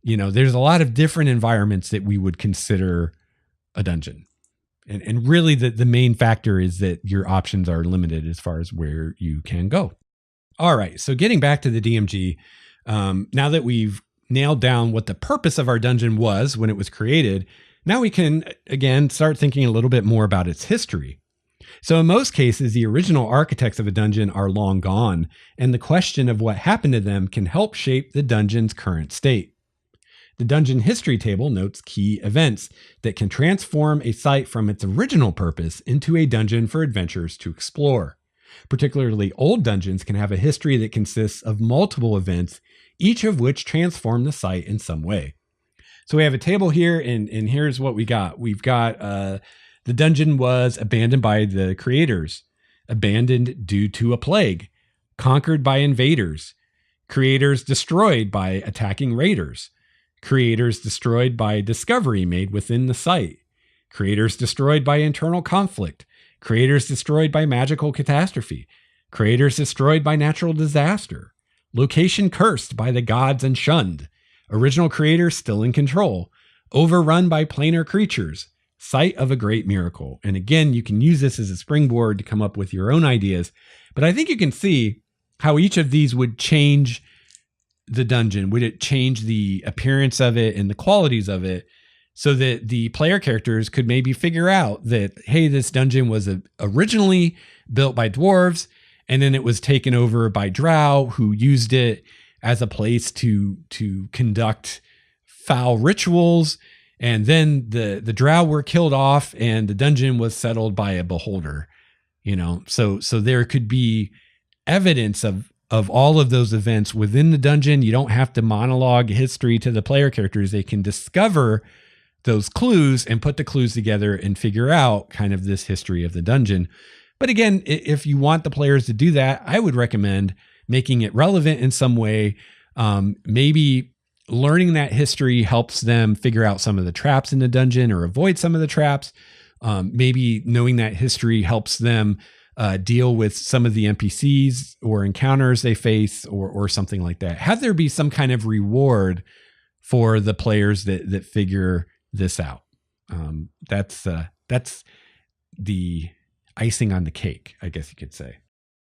There's a lot of different environments that we would consider a dungeon. And really the main factor is that your options are limited as far as where you can go. All right, so getting back to the DMG, now that we've nailed down what the purpose of our dungeon was when it was created, now we can, again, start thinking a little bit more about its history. So in most cases, the original architects of a dungeon are long gone, and the question of what happened to them can help shape the dungeon's current state. The dungeon history table notes key events that can transform a site from its original purpose into a dungeon for adventurers to explore. Particularly old dungeons can have a history that consists of multiple events, each of which transform the site in some way. So we have a table here, and here's what we got. We've got the dungeon was abandoned by the creators, abandoned due to a plague, conquered by invaders, creators destroyed by attacking raiders, creators destroyed by discovery made within the site, creators destroyed by internal conflict, creators destroyed by magical catastrophe, creators destroyed by natural disaster, location cursed by the gods and shunned, original creators still in control, overrun by planar creatures, site of a great miracle. And again, you can use this as a springboard to come up with your own ideas, but I think you can see how each of these would change the dungeon. Would it change the appearance of it and the qualities of it so that the player characters could maybe figure out that, hey, this dungeon was originally built by dwarves, and then it was taken over by drow who used it as a place to conduct foul rituals. And then the drow were killed off and the dungeon was settled by a beholder, so there could be evidence of all of those events within the dungeon. You don't have to monologue history to the player characters. They can discover those clues and put the clues together and figure out kind of this history of the dungeon. But again, if you want the players to do that, I would recommend making it relevant in some way. Maybe learning that history helps them figure out some of the traps in the dungeon or avoid some of the traps. Maybe knowing that history helps them deal with some of the NPCs or encounters they face or something like that. Have there be some kind of reward for the players that figure this out. That's the icing on the cake, I guess you could say.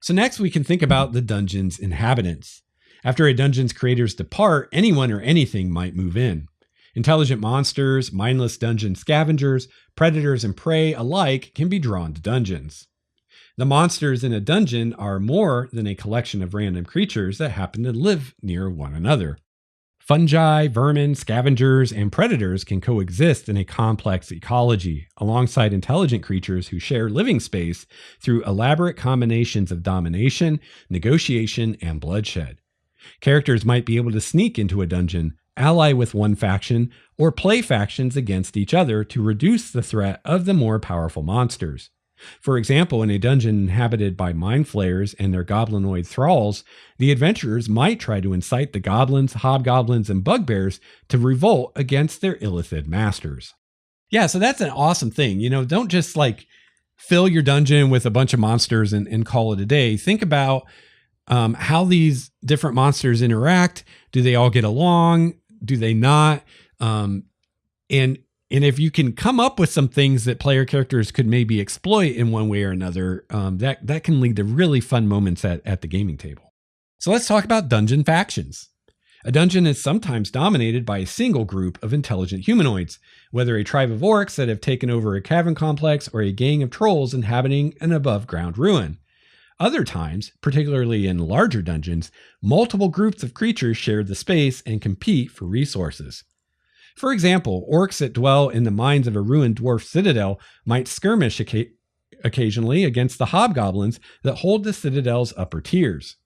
So next we can think about the dungeon's inhabitants. After a dungeon's creators depart, anyone or anything might move in. Intelligent monsters, mindless dungeon scavengers, predators and prey alike can be drawn to dungeons. The monsters in a dungeon are more than a collection of random creatures that happen to live near one another. Fungi, vermin, scavengers, and predators can coexist in a complex ecology alongside intelligent creatures who share living space through elaborate combinations of domination, negotiation, and bloodshed. Characters might be able to sneak into a dungeon, ally with one faction, or play factions against each other to reduce the threat of the more powerful monsters. For example, in a dungeon inhabited by mind flayers and their goblinoid thralls, the adventurers might try to incite the goblins, hobgoblins, and bugbears to revolt against their illithid masters. Yeah, so that's an awesome thing. Don't just fill your dungeon with a bunch of monsters and call it a day. Think about how these different monsters interact. Do they all get along? Do they not? And if you can come up with some things that player characters could maybe exploit in one way or another, that can lead to really fun moments at the gaming table. So let's talk about dungeon factions. A dungeon is sometimes dominated by a single group of intelligent humanoids, whether a tribe of orcs that have taken over a cavern complex or a gang of trolls inhabiting an above-ground ruin. Other times, particularly in larger dungeons, multiple groups of creatures share the space and compete for resources. For example, orcs that dwell in the mines of a ruined dwarf citadel might skirmish occasionally against the hobgoblins that hold the citadel's upper tiers.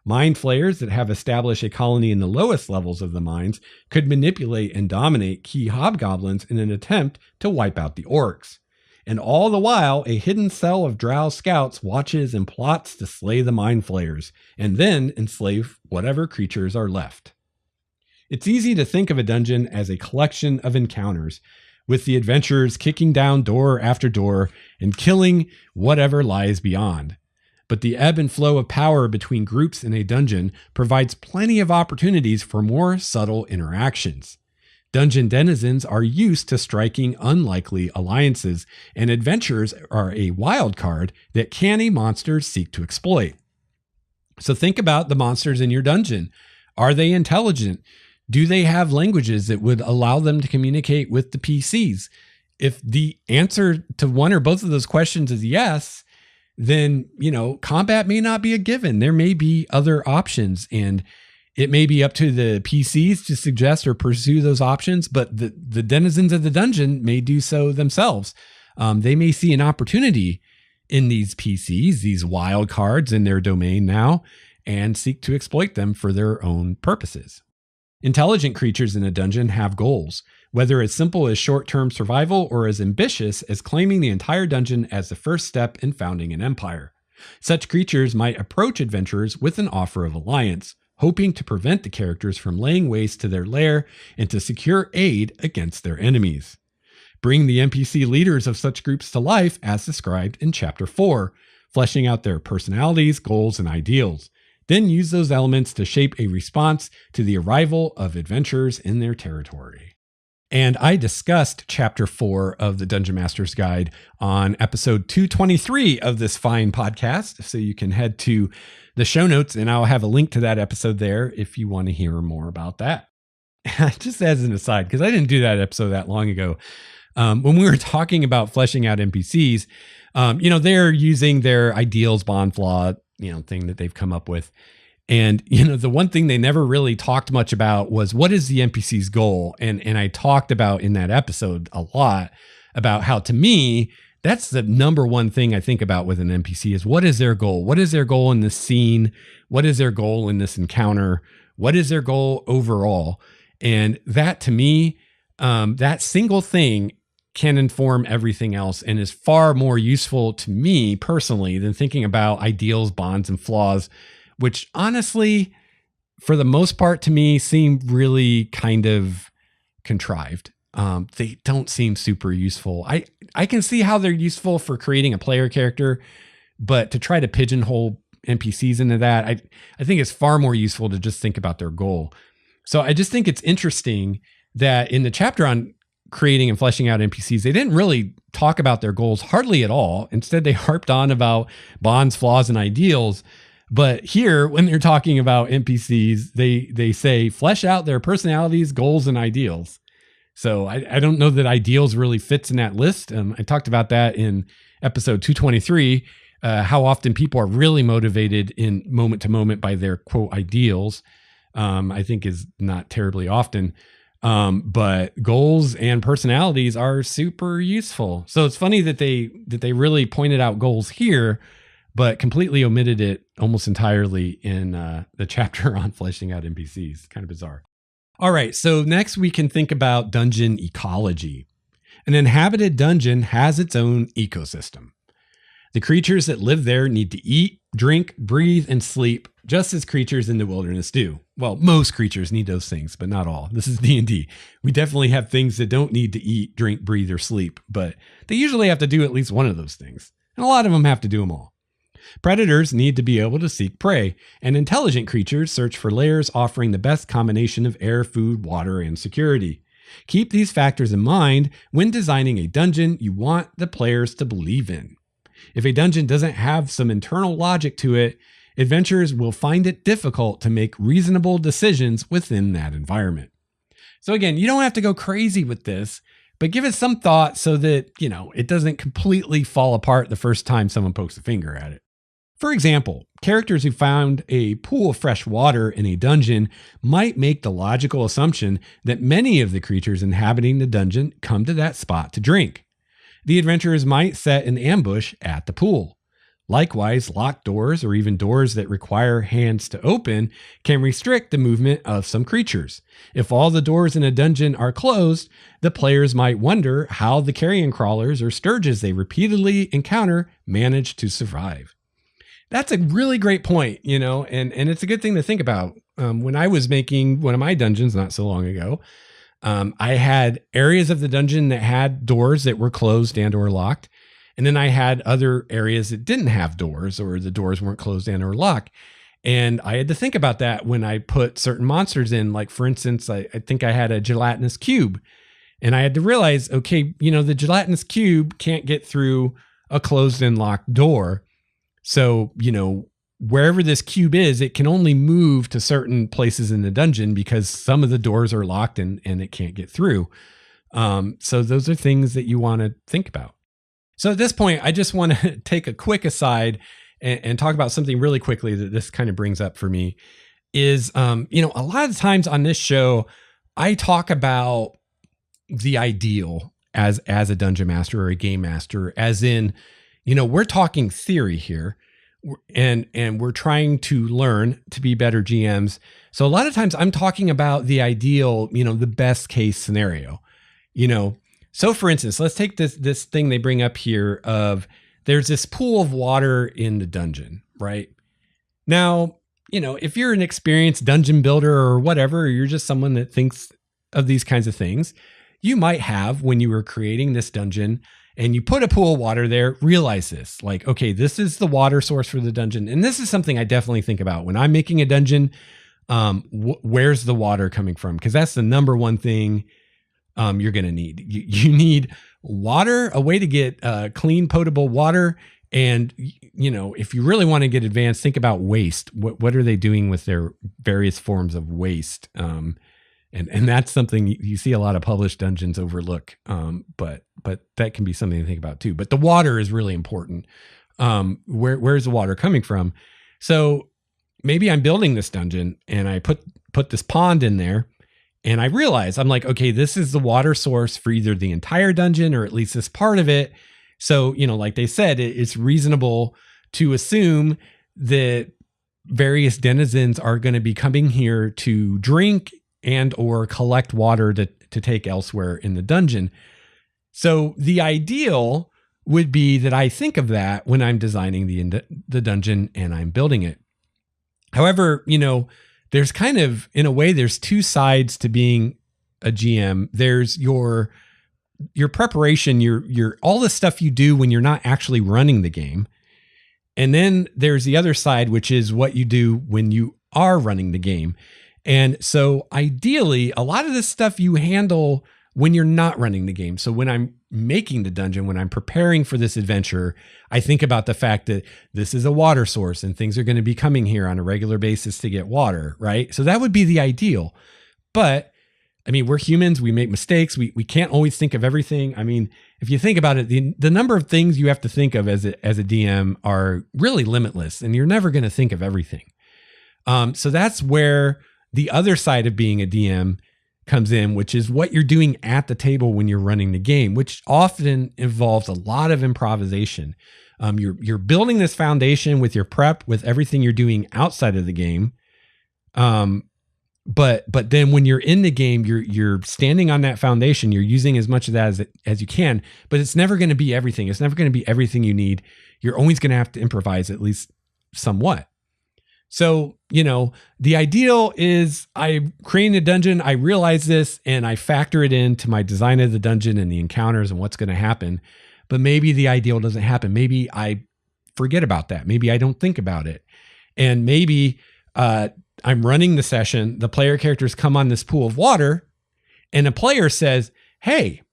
Mind flayers that have established a colony in the lowest levels of the mines could manipulate and dominate key hobgoblins in an attempt to wipe out the orcs. And all the while, a hidden cell of drow scouts watches and plots to slay the mind flayers, and then enslave whatever creatures are left. It's easy to think of a dungeon as a collection of encounters, with the adventurers kicking down door after door and killing whatever lies beyond. But the ebb and flow of power between groups in a dungeon provides plenty of opportunities for more subtle interactions. Dungeon denizens are used to striking unlikely alliances, and adventurers are a wild card that canny monsters seek to exploit. So think about the monsters in your dungeon. Are they intelligent? Do they have languages that would allow them to communicate with the PCs? If the answer to one or both of those questions is yes, then, combat may not be a given. There may be other options, and it may be up to the PCs to suggest or pursue those options, but the denizens of the dungeon may do so themselves. They may see an opportunity in these PCs, these wild cards in their domain now, and seek to exploit them for their own purposes. Intelligent creatures in a dungeon have goals, whether as simple as short-term survival or as ambitious as claiming the entire dungeon as the first step in founding an empire. Such creatures might approach adventurers with an offer of alliance, hoping to prevent the characters from laying waste to their lair and to secure aid against their enemies. Bring the NPC leaders of such groups to life as described in Chapter 4, fleshing out their personalities, goals, and ideals. Then use those elements to shape a response to the arrival of adventurers in their territory. And I discussed Chapter 4 of the Dungeon Master's Guide on episode 223 of this fine podcast. So you can head to the show notes and I'll have a link to that episode there if you want to hear more about that. Just as an aside, because I didn't do that episode that long ago. When we were talking about fleshing out NPCs, they're using their ideals bond flaw, thing that they've come up with. And, the one thing they never really talked much about was what is the NPC's goal? And I talked about in that episode a lot about how, to me, that's the number one thing I think about with an NPC is what is their goal? What is their goal in this scene? What is their goal in this encounter? What is their goal overall? And that, to me, that single thing can inform everything else and is far more useful to me personally than thinking about ideals, bonds, and flaws, which honestly, for the most part to me, seem really kind of contrived. They don't seem super useful. I can see how they're useful for creating a player character, but to try to pigeonhole NPCs into that, I think it's far more useful to just think about their goal. So I just think it's interesting that in the chapter on creating and fleshing out NPCs, they didn't really talk about their goals hardly at all. Instead, they harped on about bonds, flaws, and ideals. But here, when they're talking about NPCs, they say flesh out their personalities, goals, and ideals. So I don't know that ideals really fits in that list. I talked about that in episode 223, how often people are really motivated in moment to moment by their quote ideals. I think is not terribly often. But goals and personalities are super useful. So it's funny that they really pointed out goals here, but completely omitted it almost entirely in the chapter on fleshing out NPCs. Kind of bizarre. All right, so next we can think about dungeon ecology. An inhabited dungeon has its own ecosystem. The creatures that live there need to eat, drink, breathe, and sleep, just as creatures in the wilderness do. well, most creatures need those things, but not all. This is D&D. We definitely have things that don't need to eat, drink, breathe, or sleep, but they usually have to do at least one of those things. And a lot of them have to do them all. Predators need to be able to seek prey, and intelligent creatures search for lairs offering the best combination of air, food, water, and security. Keep these factors in mind when designing a dungeon you want the players to believe in. If a dungeon doesn't have some internal logic to it, adventurers will find it difficult to make reasonable decisions within that environment. So again, you don't have to go crazy with this, but give it some thought so that, it doesn't completely fall apart the first time someone pokes a finger at it. For example, characters who found a pool of fresh water in a dungeon might make the logical assumption that many of the creatures inhabiting the dungeon come to that spot to drink. The adventurers might set an ambush at the pool. Likewise, locked doors or even doors that require hands to open can restrict the movement of some creatures. If all the doors in a dungeon are closed, the players might wonder how the carrion crawlers or sturges they repeatedly encounter manage to survive. That's a really great point, and it's a good thing to think about. When I was making one of my dungeons not so long ago, I had areas of the dungeon that had doors that were closed and or locked. And then I had other areas that didn't have doors or the doors weren't closed and or locked. And I had to think about that when I put certain monsters in. Like, for instance, I think I had a gelatinous cube. And I had to realize, okay, the gelatinous cube can't get through a closed and locked door. So, wherever this cube is, it can only move to certain places in the dungeon because some of the doors are locked and it can't get through. So those are things that you want to think about. So at this point, I just want to take a quick aside and talk about something really quickly that this kind of brings up for me is, a lot of times on this show, I talk about the ideal as a dungeon master or a game master, as in, we're talking theory here and we're trying to learn to be better GMs. So a lot of times I'm talking about the ideal, the best case scenario, So for instance, let's take this thing they bring up here of there's this pool of water in the dungeon, right? Now, if you're an experienced dungeon builder or whatever, or you're just someone that thinks of these kinds of things, you might have, when you were creating this dungeon and you put a pool of water there, realize this, like, okay, this is the water source for the dungeon. And this is something I definitely think about when I'm making a dungeon. Where's the water coming from? Because that's the number one thing you're going to need. You need water, a way to get clean, potable water. And, if you really want to get advanced, think about waste. What are they doing with their various forms of waste? And that's something you see a lot of published dungeons overlook. But that can be something to think about too. But the water is really important. Where's the water coming from? So maybe I'm building this dungeon and I put this pond in there. And I realize, I'm like, okay, this is the water source for either the entire dungeon or at least this part of it. So, like they said, it's reasonable to assume that various denizens are going to be coming here to drink and or collect water to take elsewhere in the dungeon. So the ideal would be that I think of that when I'm designing the dungeon and I'm building it. However, there's kind of, in a way, there's two sides to being a GM. There's your preparation, your all the stuff you do when you're not actually running the game. And then there's the other side, which is what you do when you are running the game. And so ideally, a lot of this stuff you handle when you're not running the game. So when I'm making the dungeon, when I'm preparing for this adventure, I think about the fact that this is a water source and things are going to be coming here on a regular basis to get water, right? So that would be the ideal. But I mean, we're humans, we make mistakes. We can't always think of everything. I mean, if you think about it, the number of things you have to think of as a DM are really limitless, and you're never going to think of everything. So that's where the other side of being a DM comes in, which is what you're doing at the table when you're running the game, which often involves a lot of improvisation. You're building this foundation with your prep, with everything you're doing outside of the game. But then when you're in the game, you're standing on that foundation. You're using as much of that as you can, but it's never going to be everything. It's never going to be everything you need. You're always going to have to improvise at least somewhat. So, the ideal is I create a dungeon, I realize this, and I factor it into my design of the dungeon and the encounters and what's going to happen. But maybe the ideal doesn't happen. Maybe I forget about that. Maybe I don't think about it. And maybe I'm running the session, the player characters come on this pool of water, and a player says, hey,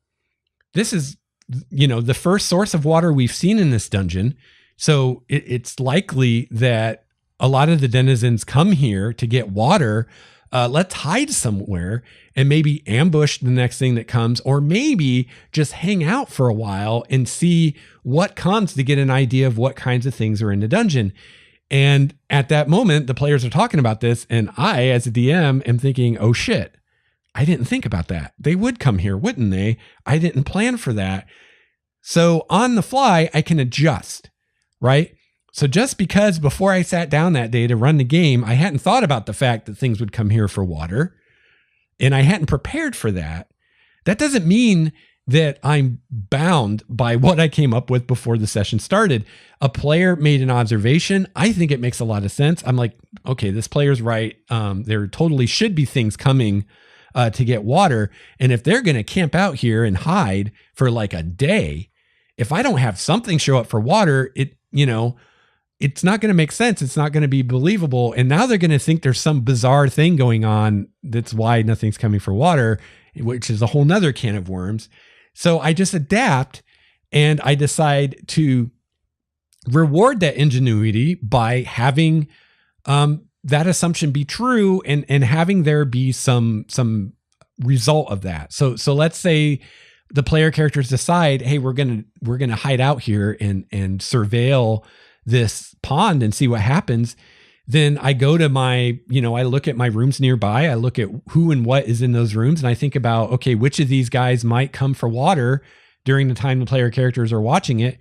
this is, the first source of water we've seen in this dungeon. So it's likely that a lot of the denizens come here to get water. Let's hide somewhere and maybe ambush the next thing that comes, or maybe just hang out for a while and see what comes to get an idea of what kinds of things are in the dungeon. And at that moment, the players are talking about this, and I, as a DM, am thinking, oh shit, I didn't think about that. They would come here, wouldn't they? I didn't plan for that. So on the fly, I can adjust, right? So just because before I sat down that day to run the game, I hadn't thought about the fact that things would come here for water, and I hadn't prepared for that, that doesn't mean that I'm bound by what I came up with before the session started. A player made an observation. I think it makes a lot of sense. I'm like, okay, this player's right. There totally should be things coming to get water. And if they're going to camp out here and hide for like a day, if I don't have something show up for water, it's not going to make sense. It's not going to be believable. And now they're going to think there's some bizarre thing going on. That's why nothing's coming for water, which is a whole nother can of worms. So I just adapt, and I decide to reward that ingenuity by having that assumption be true, and having there be some result of that. So let's say the player characters decide, hey, we're gonna hide out here and surveil this pond and see what happens. Then I go to I look at my rooms nearby. I look at who and what is in those rooms. And I think about, okay, which of these guys might come for water during the time the player characters are watching it.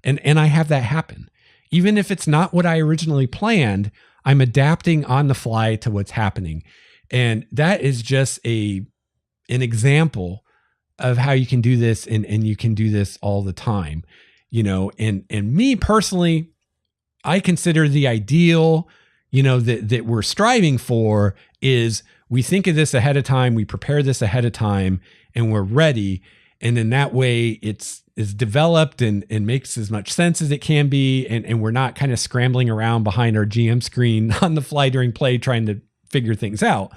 And I have that happen. Even if it's not what I originally planned, I'm adapting on the fly to what's happening. And that is just an example of how you can do this. And you can do this all the time, and me personally, I consider the ideal, that we're striving for is we think of this ahead of time, we prepare this ahead of time, and we're ready. And in that way, it's developed and makes as much sense as it can be. And we're not kind of scrambling around behind our GM screen on the fly during play, trying to figure things out.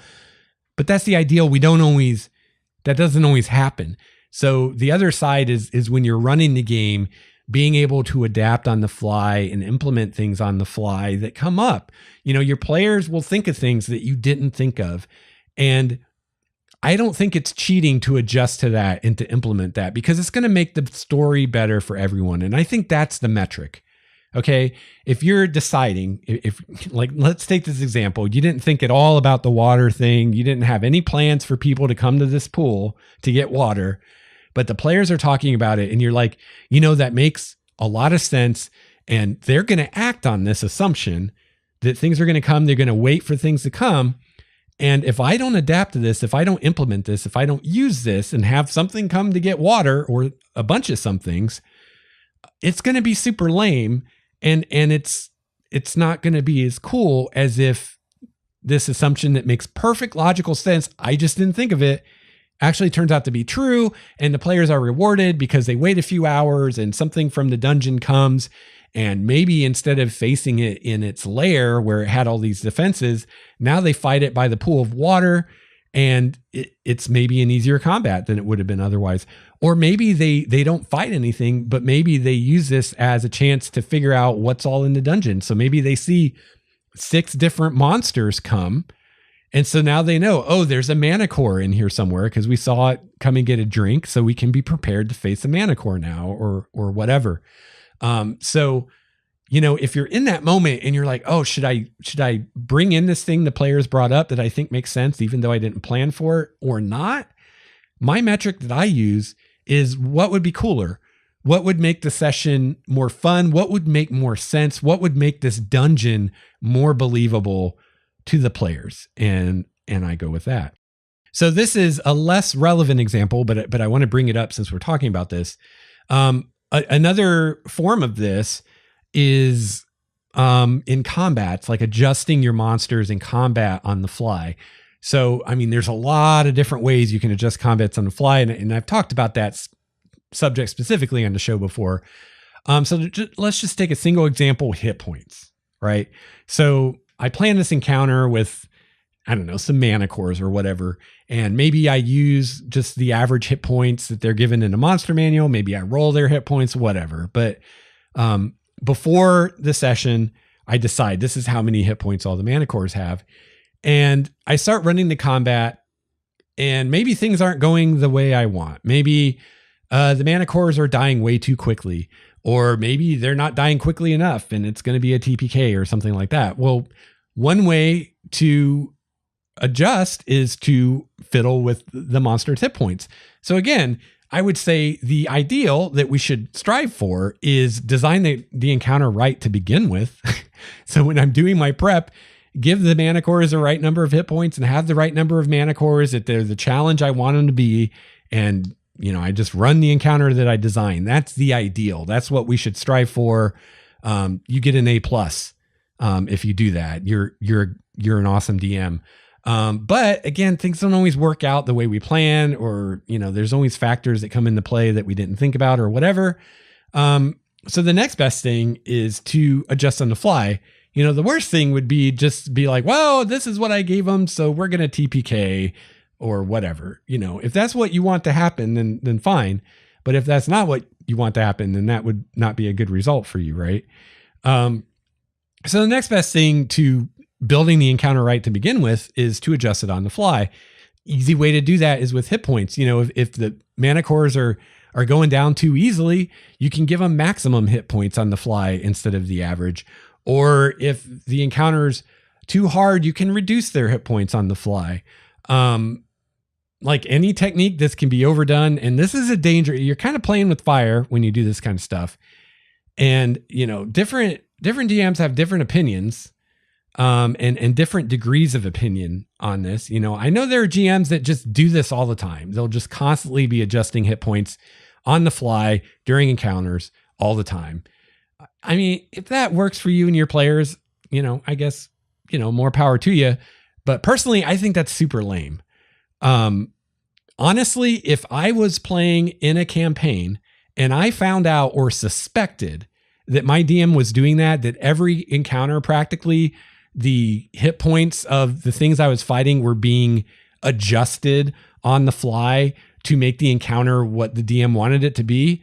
But that's the ideal. That doesn't always happen. So the other side is when you're running the game, being able to adapt on the fly and implement things on the fly that come up. Your players will think of things that you didn't think of. And I don't think it's cheating to adjust to that and to implement that, because it's going to make the story better for everyone. And I think that's the metric. Okay. If you're deciding, let's take this example. You didn't think at all about the water thing. You didn't have any plans for people to come to this pool to get water, but the players are talking about it. And you're like, that makes a lot of sense. And they're going to act on this assumption that things are going to come. They're going to wait for things to come. And if I don't adapt to this, if I don't implement this, if I don't use this and have something come to get water or a bunch of some things, it's going to be super lame. And it's not going to be as cool as if this assumption that makes perfect logical sense, I just didn't think of it, actually turns out to be true. And the players are rewarded because they wait a few hours and something from the dungeon comes. And maybe instead of facing it in its lair where it had all these defenses, now they fight it by the pool of water, and it's maybe an easier combat than it would have been otherwise. Or maybe they don't fight anything, but maybe they use this as a chance to figure out what's all in the dungeon. So maybe they see 6 different monsters come. And so now they know, oh, there's a manicore in here somewhere because we saw it come and get a drink. So we can be prepared to face a manicore now or whatever. So, if you're in that moment and you're like, oh, should I bring in this thing the players brought up that I think makes sense, even though I didn't plan for it or not? My metric that I use is what would be cooler? What would make the session more fun? What would make more sense? What would make this dungeon more believable to the players? And I go with that. So this is a less relevant example, but I want to bring it up since we're talking about this. Another form of this is in combats, like adjusting your monsters in combat on the fly. So, I mean, there's a lot of different ways you can adjust combats on the fly. And I've talked about that subject specifically on the show before. Let's just take a single example, hit points, right? So I plan this encounter with, I don't know, some mana cores or whatever. And maybe I use just the average hit points that they're given in a monster manual. Maybe I roll their hit points, whatever. But before the session, I decide this is how many hit points all the mana cores have. And I start running the combat, and maybe things aren't going the way I want. Maybe the mana cores are dying way too quickly, or maybe they're not dying quickly enough and it's going to be a TPK or something like that. Well, one way to adjust is to fiddle with the monster's hit points. So again, I would say the ideal that we should strive for is design the encounter right to begin with. So when I'm doing my prep, give the mana cores the right number of hit points and have the right number of mana cores that they're the challenge I want them to be. And, you know, I just run the encounter that I design. That's the ideal. That's what we should strive for. You get an A+, if you do that. You're an awesome DM. But again, things don't always work out the way we plan, or, you know, there's always factors that come into play that we didn't think about or whatever. So the next best thing is to adjust on the fly. You know, the worst thing would be just be like, well, this is what I gave them, so we're going to TPK or whatever. You know, if that's what you want to happen, then fine. But if that's not what you want to happen, then that would not be a good result for you, right? So the next best thing to building the encounter right to begin with is to adjust it on the fly. Easy way to do that is with hit points. You know, if the mana cores are going down too easily, you can give them maximum hit points on the fly instead of the average. Or if the encounter's too hard, you can reduce their hit points on the fly. Like any technique, this can be overdone. And this is a danger. You're kind of playing with fire when you do this kind of stuff. And, you know, different DMs have different opinions. And different degrees of opinion on this. You know, I know there are GMs that just do this all the time. They'll just constantly be adjusting hit points on the fly during encounters all the time. I mean, if that works for you and your players, you know, I guess, you know, more power to you. But personally, I think that's super lame. Honestly, if I was playing in a campaign and I found out or suspected that my DM was doing that every encounter practically the hit points of the things I was fighting were being adjusted on the fly to make the encounter what the DM wanted it to be,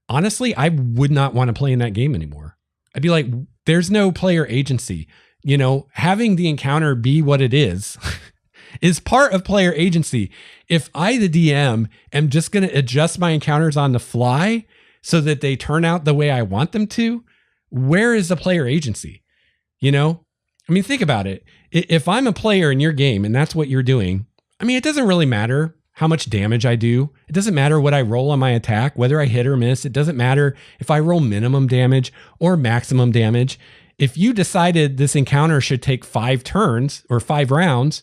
honestly, I would not want to play in that game anymore. I'd be like, there's no player agency. You know, having the encounter be what it is part of player agency. If I, the DM, am just going to adjust my encounters on the fly so that they turn out the way I want them to, where is the player agency? You know, I mean, think about it. If I'm a player in your game and that's what you're doing, I mean, it doesn't really matter how much damage I do. It doesn't matter what I roll on my attack, whether I hit or miss. It doesn't matter if I roll minimum damage or maximum damage. If you decided this encounter should take 5 turns or 5 rounds,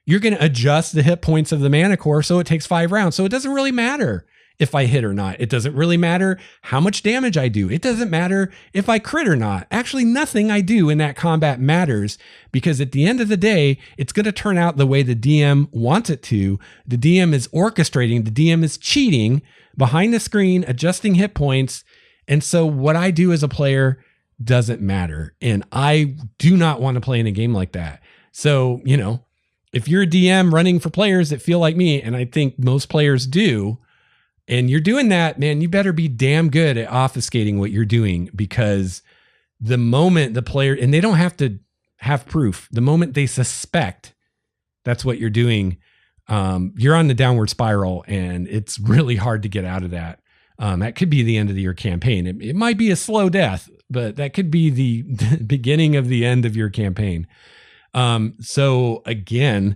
you're going to adjust the hit points of the mana core so it takes 5 rounds. So it doesn't really matter if I hit or not. It doesn't really matter how much damage I do. It doesn't matter if I crit or not. Actually, nothing I do in that combat matters, because at the end of the day, it's going to turn out the way the DM wants it to. The DM is orchestrating. The DM is cheating behind the screen, adjusting hit points. And so what I do as a player doesn't matter. And I do not want to play in a game like that. So, you know, if you're a DM running for players that feel like me, and I think most players do, and you're doing that, man, you better be damn good at obfuscating what you're doing, because the moment the player, and they don't have to have proof, the moment they suspect that's what you're doing, you're on the downward spiral, and it's really hard to get out of that. That could be the end of your campaign. It might be a slow death, but that could be the beginning of the end of your campaign. So again,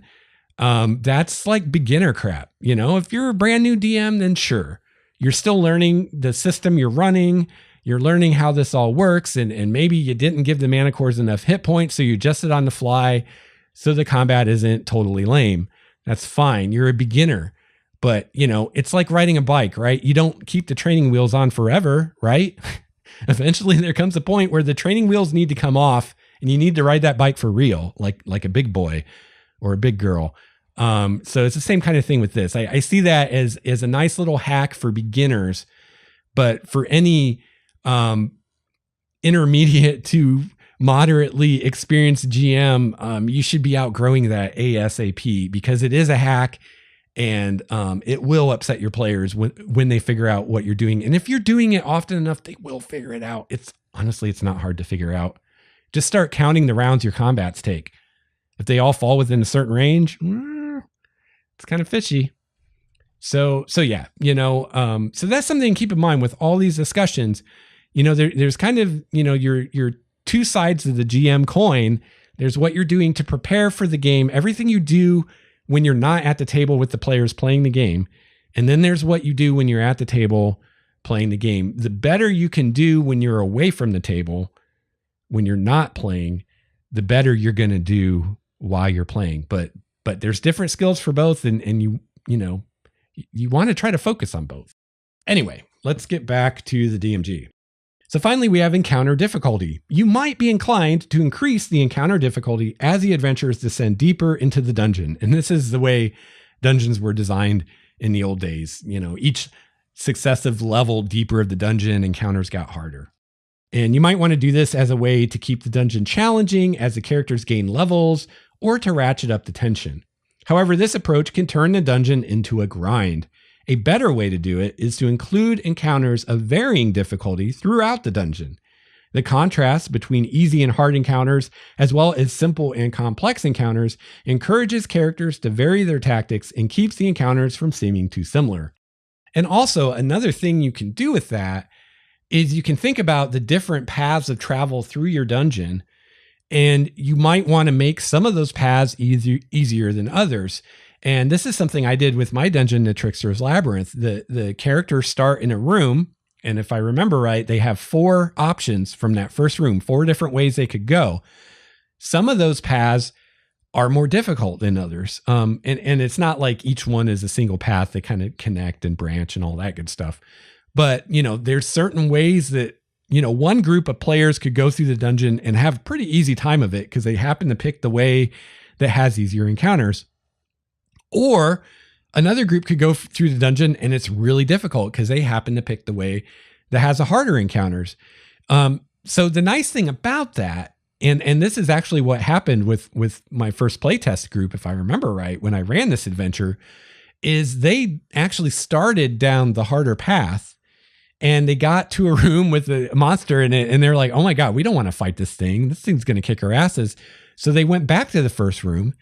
that's like beginner crap. You know, if you're a brand new DM, then sure, you're still learning the system you're running. You're learning how this all works. And maybe you didn't give the mana cores enough hit points, so you adjusted on the fly, so the combat isn't totally lame. That's fine. You're a beginner, but you know, it's like riding a bike, right? You don't keep the training wheels on forever, right? Eventually there comes a point where the training wheels need to come off and you need to ride that bike for real, like a big boy or a big girl. So it's the same kind of thing with this. I see that as a nice little hack for beginners, but for any intermediate to moderately experienced GM, you should be outgrowing that ASAP, because it is a hack and it will upset your players when they figure out what you're doing. And if you're doing it often enough, they will figure it out. It's not hard to figure out. Just start counting the rounds your combats take. If they all fall within a certain range, it's kind of fishy. So yeah, so that's something to keep in mind with all these discussions. There's kind of, your two sides of the GM coin. There's what you're doing to prepare for the game, everything you do when you're not at the table with the players playing the game. And then there's what you do when you're at the table playing the game. The better you can do when you're away from the table, when you're not playing, the better you're going to do while you're playing. But there's different skills for both. And you want to try to focus on both. Anyway, let's get back to the DMG. So finally, we have encounter difficulty. You might be inclined to increase the encounter difficulty as the adventurers descend deeper into the dungeon. And this is the way dungeons were designed in the old days. Each successive level deeper of the dungeon, encounters got harder. And you might want to do this as a way to keep the dungeon challenging as the characters gain levels, or to ratchet up the tension. However, this approach can turn the dungeon into a grind. A better way to do it is to include encounters of varying difficulty throughout the dungeon. The contrast between easy and hard encounters, as well as simple and complex encounters, encourages characters to vary their tactics and keeps the encounters from seeming too similar. And also, another thing you can do with that is you can think about the different paths of travel through your dungeon, and you might want to make some of those paths easier than others. And this is something I did with my dungeon, The Trickster's Labyrinth. The characters start in a room, and if I remember right, they have 4 options from that first room, 4 different ways they could go. Some of those paths are more difficult than others. And it's not like each one is a single path. They kind of connect and branch and all that good stuff. But, there's certain ways that, one group of players could go through the dungeon and have a pretty easy time of it because they happen to pick the way that has easier encounters. Or another group could go through the dungeon and it's really difficult because they happen to pick the way that has a harder encounters. So the nice thing about that, and this is actually what happened with my first playtest group, if I remember right, when I ran this adventure, is they actually started down the harder path and they got to a room with a monster in it and they're like, oh my God, we don't want to fight this thing. This thing's going to kick our asses. So they went back to the first room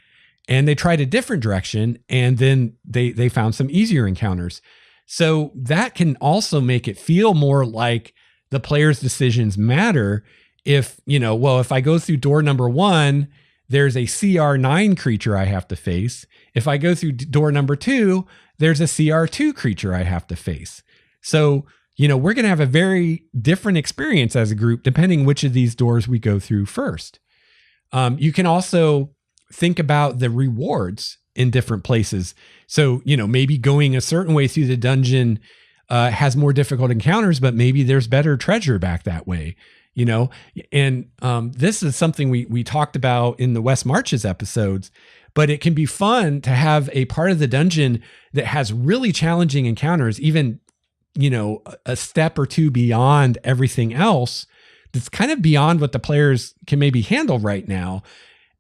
and they tried a different direction, and then they found some easier encounters. So that can also make it feel more like the player's decisions matter. If I go through door number 1, there's a CR9 creature I have to face. If I go through door number 2, there's a CR2 creature I have to face. So, we're going to have a very different experience as a group, depending which of these doors we go through first. You can also think about the rewards in different places. So, maybe going a certain way through the dungeon has more difficult encounters, but maybe there's better treasure back that way, and this is something we talked about in the West Marches episodes, but it can be fun to have a part of the dungeon that has really challenging encounters, even, a step or two beyond everything else that's kind of beyond what the players can maybe handle right now,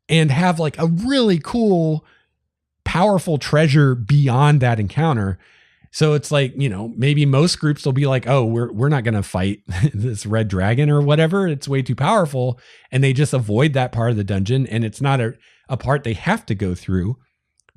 and have like a really cool, powerful treasure beyond that encounter. So it's like, maybe most groups will be like, oh, we're not going to fight this red dragon or whatever. It's way too powerful. And they just avoid that part of the dungeon. And it's not a part they have to go through.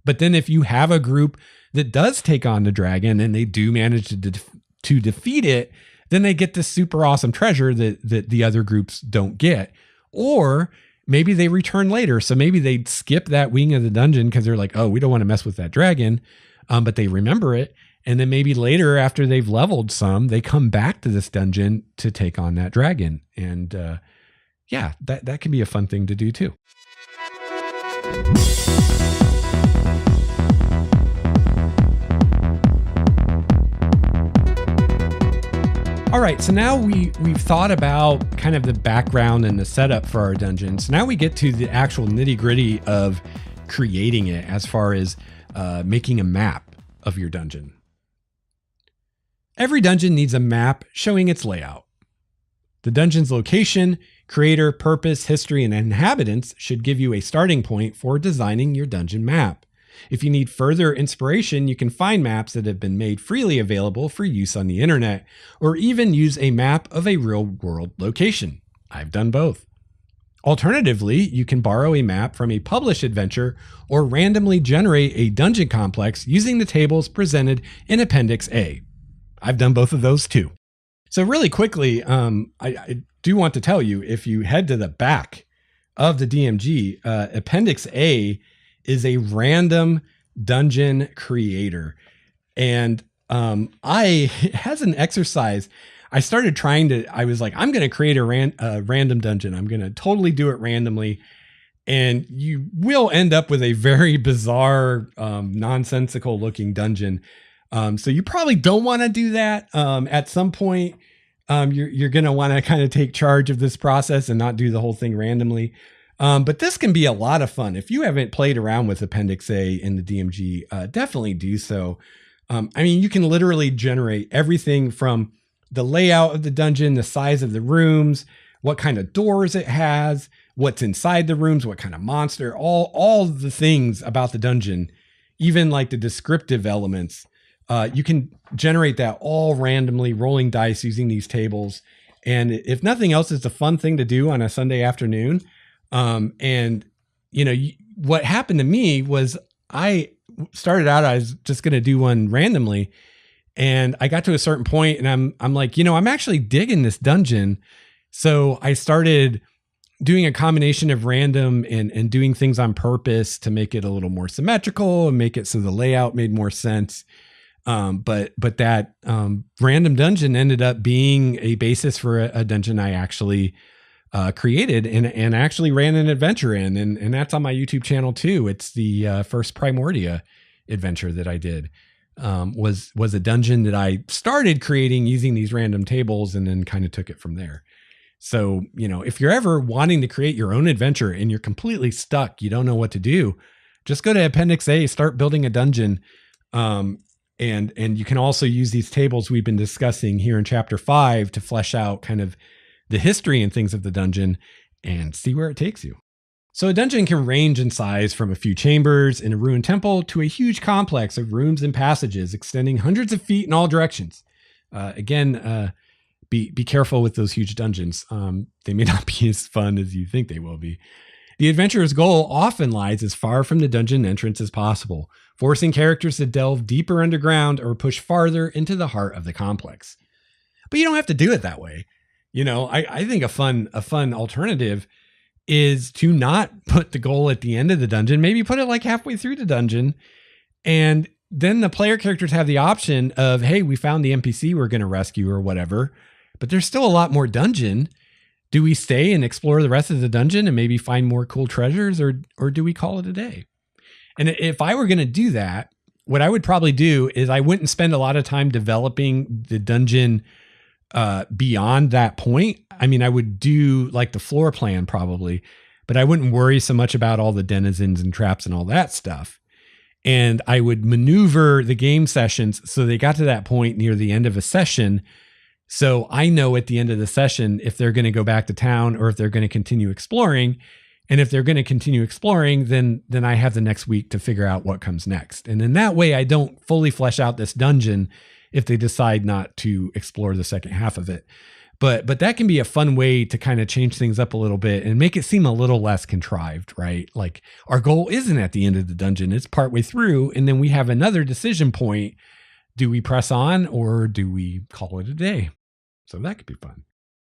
But then if you have a group that does take on the dragon and they do manage to defeat it, then they get this super awesome treasure that the other groups don't get. Or maybe they return later. So maybe they skip that wing of the dungeon because they're like, oh, we don't want to mess with that dragon. But they remember it. And then maybe later, after they've leveled some, they come back to this dungeon to take on that dragon. And that can be a fun thing to do too. All right, so now we've thought about kind of the background and the setup for our dungeon. So now we get to the actual nitty-gritty of creating it as far as making a map of your dungeon. Every dungeon needs a map showing its layout. The dungeon's location, creator, purpose, history, and inhabitants should give you a starting point for designing your dungeon map. If you need further inspiration, you can find maps that have been made freely available for use on the internet, or even use a map of a real-world location. I've done both. Alternatively, you can borrow a map from a published adventure or randomly generate a dungeon complex using the tables presented in Appendix A. I've done both of those too. So really quickly, I do want to tell you, if you head to the back of the DMG, Appendix A is a random dungeon creator. And as an exercise, I started I was like, I'm going to create a random dungeon. I'm going to totally do it randomly. And you will end up with a very bizarre, nonsensical looking dungeon. So you probably don't want to do that. At some point, you're going to want to kind of take charge of this process and not do the whole thing randomly. But this can be a lot of fun. If you haven't played around with Appendix A in the DMG, definitely do so. You can literally generate everything from the layout of the dungeon, the size of the rooms, what kind of doors it has, what's inside the rooms, what kind of monster, all the things about the dungeon, even like the descriptive elements. You can generate that all randomly, rolling dice using these tables. And if nothing else, it's a fun thing to do on a Sunday afternoon. What happened to me was I started out, I was just going to do one randomly, and I got to a certain point and I'm like, I'm actually digging this dungeon. So I started doing a combination of random and doing things on purpose to make it a little more symmetrical and make it so the layout made more sense. But that random dungeon ended up being a basis for a dungeon I actually created and actually ran an adventure in. And that's on my YouTube channel too. It's the first Primordia adventure that I did. Was a dungeon that I started creating using these random tables and then kind of took it from there. So, if you're ever wanting to create your own adventure and you're completely stuck, you don't know what to do, just go to Appendix A, start building a dungeon. And you can also use these tables we've been discussing here in Chapter 5 to flesh out kind of the history and things of the dungeon and see where it takes you. So a dungeon can range in size from a few chambers in a ruined temple to a huge complex of rooms and passages extending hundreds of feet in all directions. Be careful with those huge dungeons. They may not be as fun as you think they will be. The adventurer's goal often lies as far from the dungeon entrance as possible, forcing characters to delve deeper underground or push farther into the heart of the complex. But you don't have to do it that way. I think a fun alternative is to not put the goal at the end of the dungeon, maybe put it like halfway through the dungeon. And then the player characters have the option of, hey, we found the NPC we're going to rescue or whatever, but there's still a lot more dungeon. Do we stay and explore the rest of the dungeon and maybe find more cool treasures, or do we call it a day? And if I were going to do that, what I would probably do is I wouldn't spend a lot of time developing the dungeon beyond that point. I would do like the floor plan probably, but I wouldn't worry so much about all the denizens and traps and all that stuff. And I would maneuver the game sessions so they got to that point near the end of a session. So I know at the end of the session if they're going to go back to town or if they're going to continue exploring. And if they're going to continue exploring, then I have the next week to figure out what comes next. And in that way, I don't fully flesh out this dungeon if they decide not to explore the second half of it. But that can be a fun way to kind of change things up a little bit and make it seem a little less contrived, right? Like our goal isn't at the end of the dungeon, it's partway through. And then we have another decision point. Do we press on or do we call it a day? So that could be fun.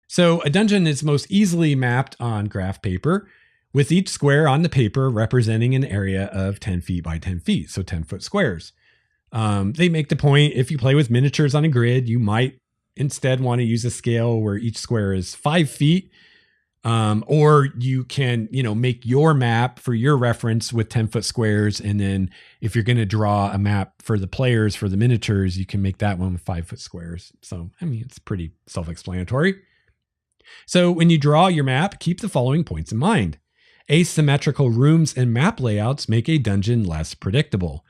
So a dungeon is most easily mapped on graph paper, with each square on the paper representing an area of 10 feet by 10 feet. So 10-foot squares. They make the point, if you play with miniatures on a grid, you might instead want to use a scale where each square is 5 feet. Or you can, make your map for your reference with 10-foot squares. And then if you're going to draw a map for the players, for the miniatures, you can make that one with 5-foot squares. So, it's pretty self-explanatory. So when you draw your map, keep the following points in mind. Asymmetrical rooms and map layouts make a dungeon less predictable.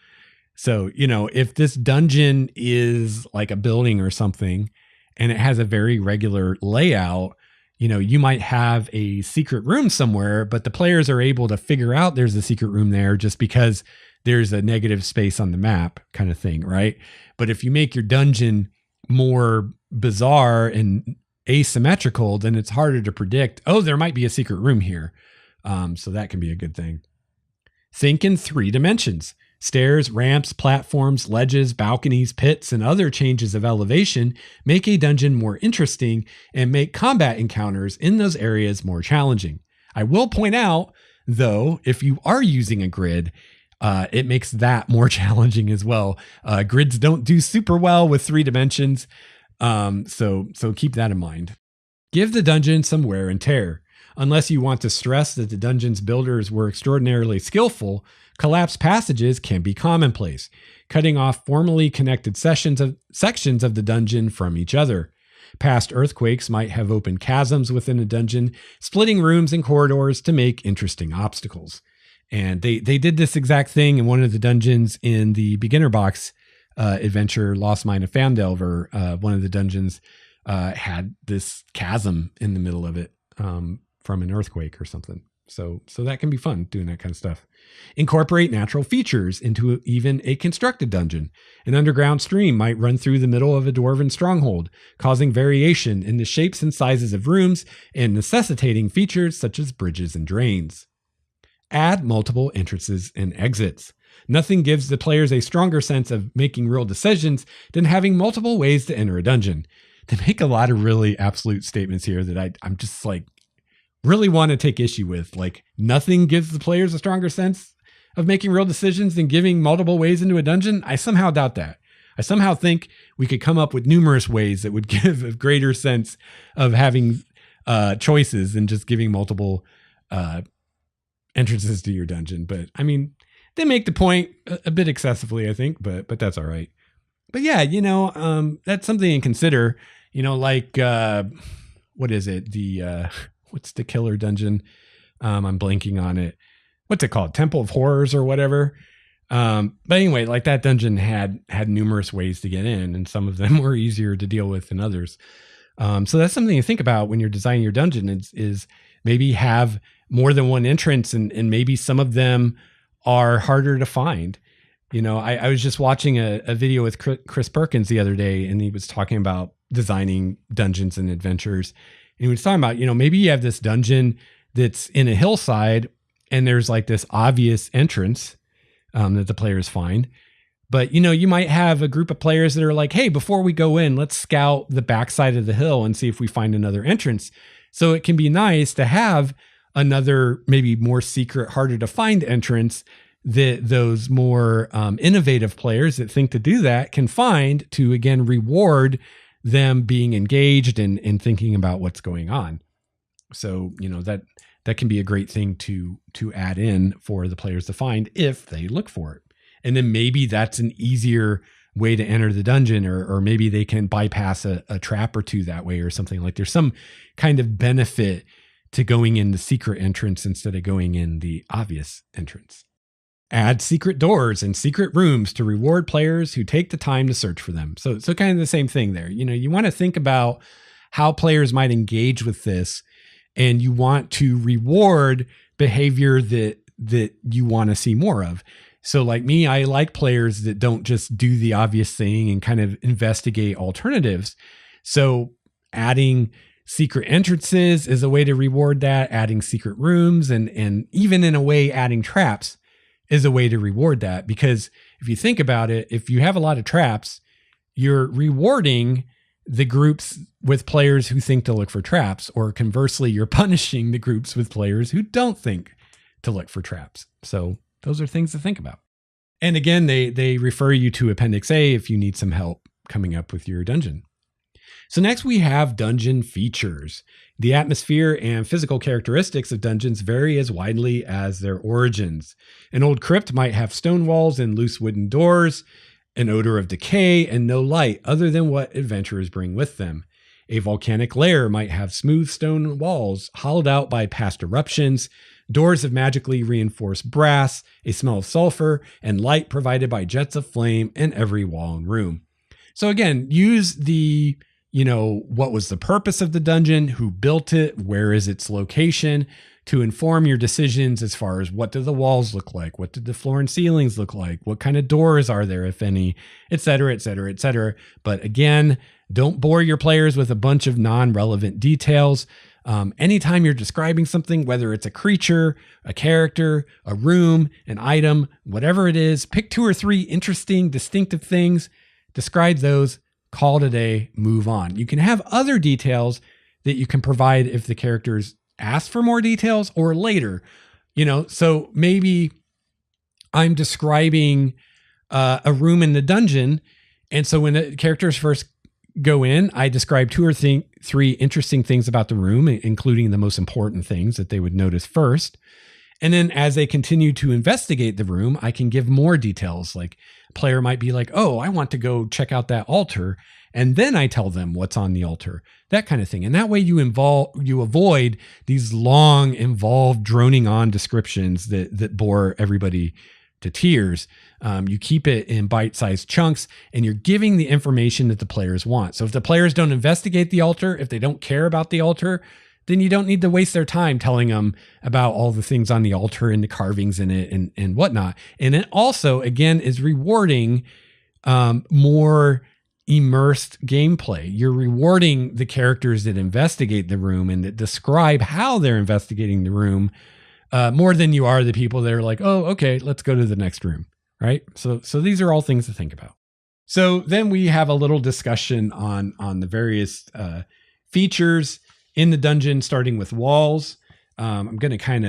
So, if this dungeon is like a building or something, and it has a very regular layout, you might have a secret room somewhere, but the players are able to figure out there's a secret room there just because there's a negative space on the map kind of thing, right? But if you make your dungeon more bizarre and asymmetrical, then it's harder to predict, oh, there might be a secret room here. So that can be a good thing. Think in 3 dimensions. Stairs, ramps, platforms, ledges, balconies, pits, and other changes of elevation make a dungeon more interesting and make combat encounters in those areas more challenging. I will point out, though, if you are using a grid, it makes that more challenging as well. Grids don't do super well with 3 dimensions, so keep that in mind. Give the dungeon some wear and tear. Unless you want to stress that the dungeon's builders were extraordinarily skillful, collapsed passages can be commonplace, cutting off formally connected sections of the dungeon from each other. Past earthquakes might have opened chasms within a dungeon, splitting rooms and corridors to make interesting obstacles. And they did this exact thing in one of the dungeons in the beginner box adventure, Lost Mine of Fandelver. One of the dungeons had this chasm in the middle of it from an earthquake or something. So that can be fun doing that kind of stuff. Incorporate natural features into even a constructed dungeon. An underground stream might run through the middle of a dwarven stronghold, causing variation in the shapes and sizes of rooms and necessitating features such as bridges and drains. Add multiple entrances and exits. Nothing gives the players a stronger sense of making real decisions than having multiple ways to enter a dungeon. They make a lot of really absolute statements here that I'm just like, really want to take issue with. Like, nothing gives the players a stronger sense of making real decisions than giving multiple ways into a dungeon. I somehow doubt that. I somehow think we could come up with numerous ways that would give a greater sense of having choices than just giving multiple entrances to your dungeon. But they make the point a bit excessively, I think, but that's all right. But yeah, that's something to consider, what is it? What's the killer dungeon? I'm blanking on it. What's it called? Temple of Horrors or whatever. But anyway, like that dungeon had numerous ways to get in, and some of them were easier to deal with than others. So that's something to think about when you're designing your dungeon is maybe have more than one entrance, and maybe some of them are harder to find. I was just watching a video with Chris Perkins the other day, and he was talking about designing dungeons and adventures. And he was talking about, maybe you have this dungeon that's in a hillside and there's like this obvious entrance that the players find. But, you might have a group of players that are like, hey, before we go in, let's scout the backside of the hill and see if we find another entrance. So it can be nice to have another, maybe more secret, harder to find entrance that those more innovative players that think to do that can find to, again, reward them being engaged and thinking about what's going on. So, that can be a great thing to add in for the players to find if they look for it. And then maybe that's an easier way to enter the dungeon, or maybe they can bypass a trap or two that way or something. Like there's some kind of benefit to going in the secret entrance instead of going in the obvious entrance. Add secret doors and secret rooms to reward players who take the time to search for them. So kind of the same thing there. You want to think about how players might engage with this, and you want to reward behavior that you want to see more of. So like me, I like players that don't just do the obvious thing and kind of investigate alternatives. So adding secret entrances is a way to reward that. Adding secret rooms and even in a way adding traps is a way to reward that. Because if you think about it, if you have a lot of traps, you're rewarding the groups with players who think to look for traps, or conversely, you're punishing the groups with players who don't think to look for traps. So those are things to think about. And again, they refer you to Appendix A if you need some help coming up with your dungeon. So next we have dungeon features. The atmosphere and physical characteristics of dungeons vary as widely as their origins. An old crypt might have stone walls and loose wooden doors, an odor of decay, and no light other than what adventurers bring with them. A volcanic lair might have smooth stone walls hollowed out by past eruptions, doors of magically reinforced brass, a smell of sulfur, and light provided by jets of flame in every wall and room. So again, use the, what was the purpose of the dungeon, who built it, where is its location, to inform your decisions as far as what do the walls look like, what did the floor and ceilings look like, what kind of doors are there, if any, et cetera, et cetera, et cetera. But again, don't bore your players with a bunch of non-relevant details. Anytime you're describing something, whether it's a creature, a character, a room, an item, whatever it is, pick 2 or 3 interesting, distinctive things, describe those, call it a day, move on. You can have other details that you can provide if the characters ask for more details or later, so maybe I'm describing a room in the dungeon. And so when the characters first go in, I describe 2 or 3 interesting things about the room, including the most important things that they would notice first. And then as they continue to investigate the room, I can give more details. Like a player might be like, oh, I want to go check out that altar. And then I tell them what's on the altar, that kind of thing. And that way you avoid these long, involved, droning on descriptions that bore everybody to tears. You keep it in bite-sized chunks, and you're giving the information that the players want. So if the players don't investigate the altar, if they don't care about the altar, then you don't need to waste their time telling them about all the things on the altar and the carvings in it and whatnot. And it also, again, is rewarding more immersed gameplay. You're rewarding the characters that investigate the room and that describe how they're investigating the room more than you are the people that are like, oh, okay, let's go to the next room, right? So these are all things to think about. So then we have a little discussion on the various features in the dungeon, starting with walls. I'm going to kind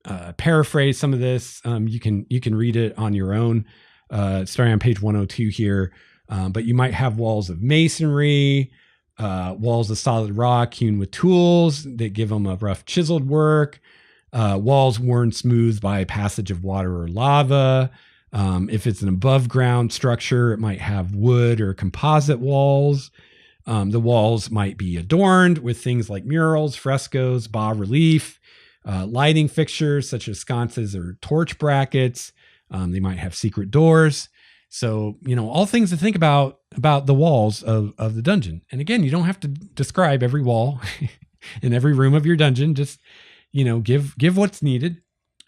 of paraphrase some of this. You can read it on your own, starting on page 102 here. But you might have walls of masonry, walls of solid rock hewn with tools that give them a rough chiseled work, walls worn smooth by passage of water or lava. If it's an above ground structure, it might have wood or composite walls. The walls might be adorned with things like murals, frescoes, bas relief, lighting fixtures such as sconces or torch brackets. They might have secret doors. So, all things to think about the walls of the dungeon. And again, you don't have to describe every wall in every room of your dungeon. Just, give what's needed.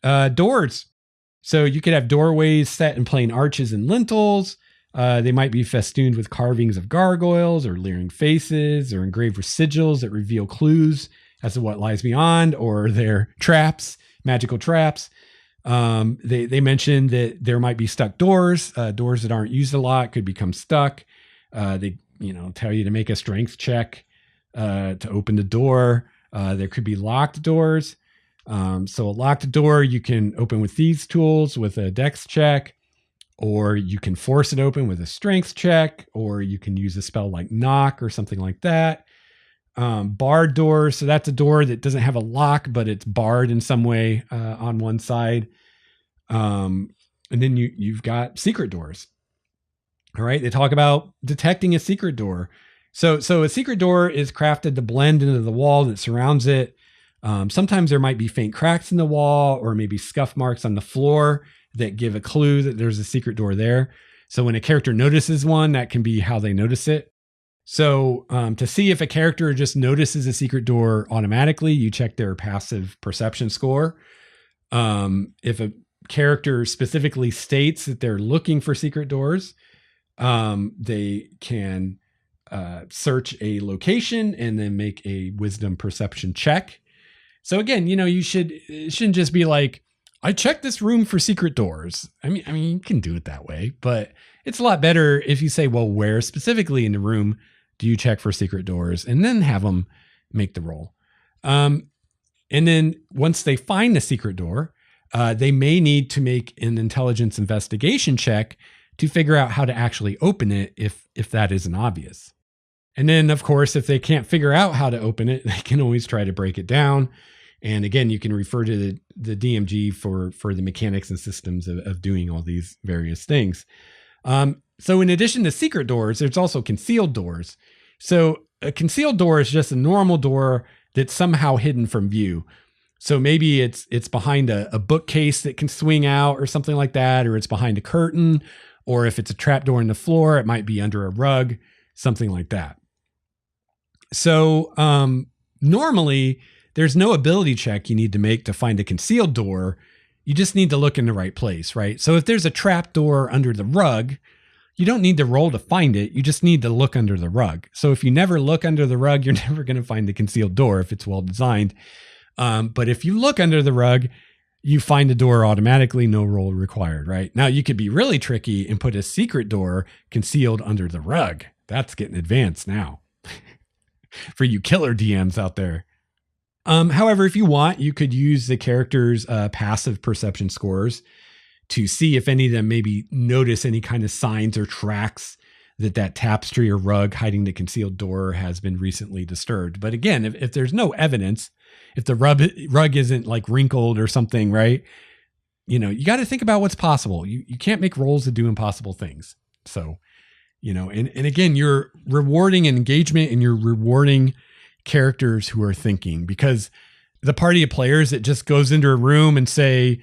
Doors. So you could have doorways set in plain arches and lintels. They might be festooned with carvings of gargoyles or leering faces or engraved with sigils that reveal clues as to what lies beyond, or their traps, magical traps. They mentioned that there might be stuck doors, doors that aren't used a lot could become stuck. They, tell you to make a strength check, to open the door. There could be locked doors. So a locked door you can open with these tools with a dex check, or you can force it open with a strength check, or you can use a spell like knock or something like that. Barred doors. So that's a door that doesn't have a lock, but it's barred in some way on one side. And then you've got secret doors. All right. They talk about detecting a secret door. So a secret door is crafted to blend into the wall that surrounds it. Sometimes there might be faint cracks in the wall or maybe scuff marks on the floor that give a clue that there's a secret door there. So when a character notices one, that can be how they notice it. So to see if a character just notices a secret door automatically, you check their passive perception score. If a character specifically states that they're looking for secret doors, they can search a location and then make a wisdom perception check. So again, it shouldn't just be like, I checked this room for secret doors. I mean, you can do it that way, but it's a lot better if you say, well, where specifically in the room do you check for secret doors, and then have them make the roll. And then once they find the secret door, they may need to make an intelligence investigation check to figure out how to actually open it if that isn't obvious. And then, of course, if they can't figure out how to open it, they can always try to break it down. And again, you can refer to the DMG for the mechanics and systems of doing all these various things. So in addition to secret doors, there's also concealed doors. So a concealed door is just a normal door that's somehow hidden from view. So maybe it's behind a bookcase that can swing out or something like that, or it's behind a curtain, or if it's a trap door in the floor, it might be under a rug, something like that. So normally there's no ability check you need to make to find a concealed door. You just need to look in the right place, right? So if there's a trap door under the rug, you don't need to roll to find it. You just need to look under the rug. So if you never look under the rug, you're never going to find the concealed door if it's well designed. But if you look under the rug, you find the door automatically, no roll required, right? Now you could be really tricky and put a secret door concealed under the rug. That's getting advanced now for you killer DMs out there. However, if you want, you could use the character's passive perception scores to see if any of them maybe notice any kind of signs or tracks that tapestry or rug hiding the concealed door has been recently disturbed. But again, if there's no evidence, if the rug isn't like wrinkled or something, right? You got to think about what's possible. You can't make rolls to do impossible things. So, and again, you're rewarding engagement and you're rewarding characters who are thinking, because the party of players that just goes into a room and say,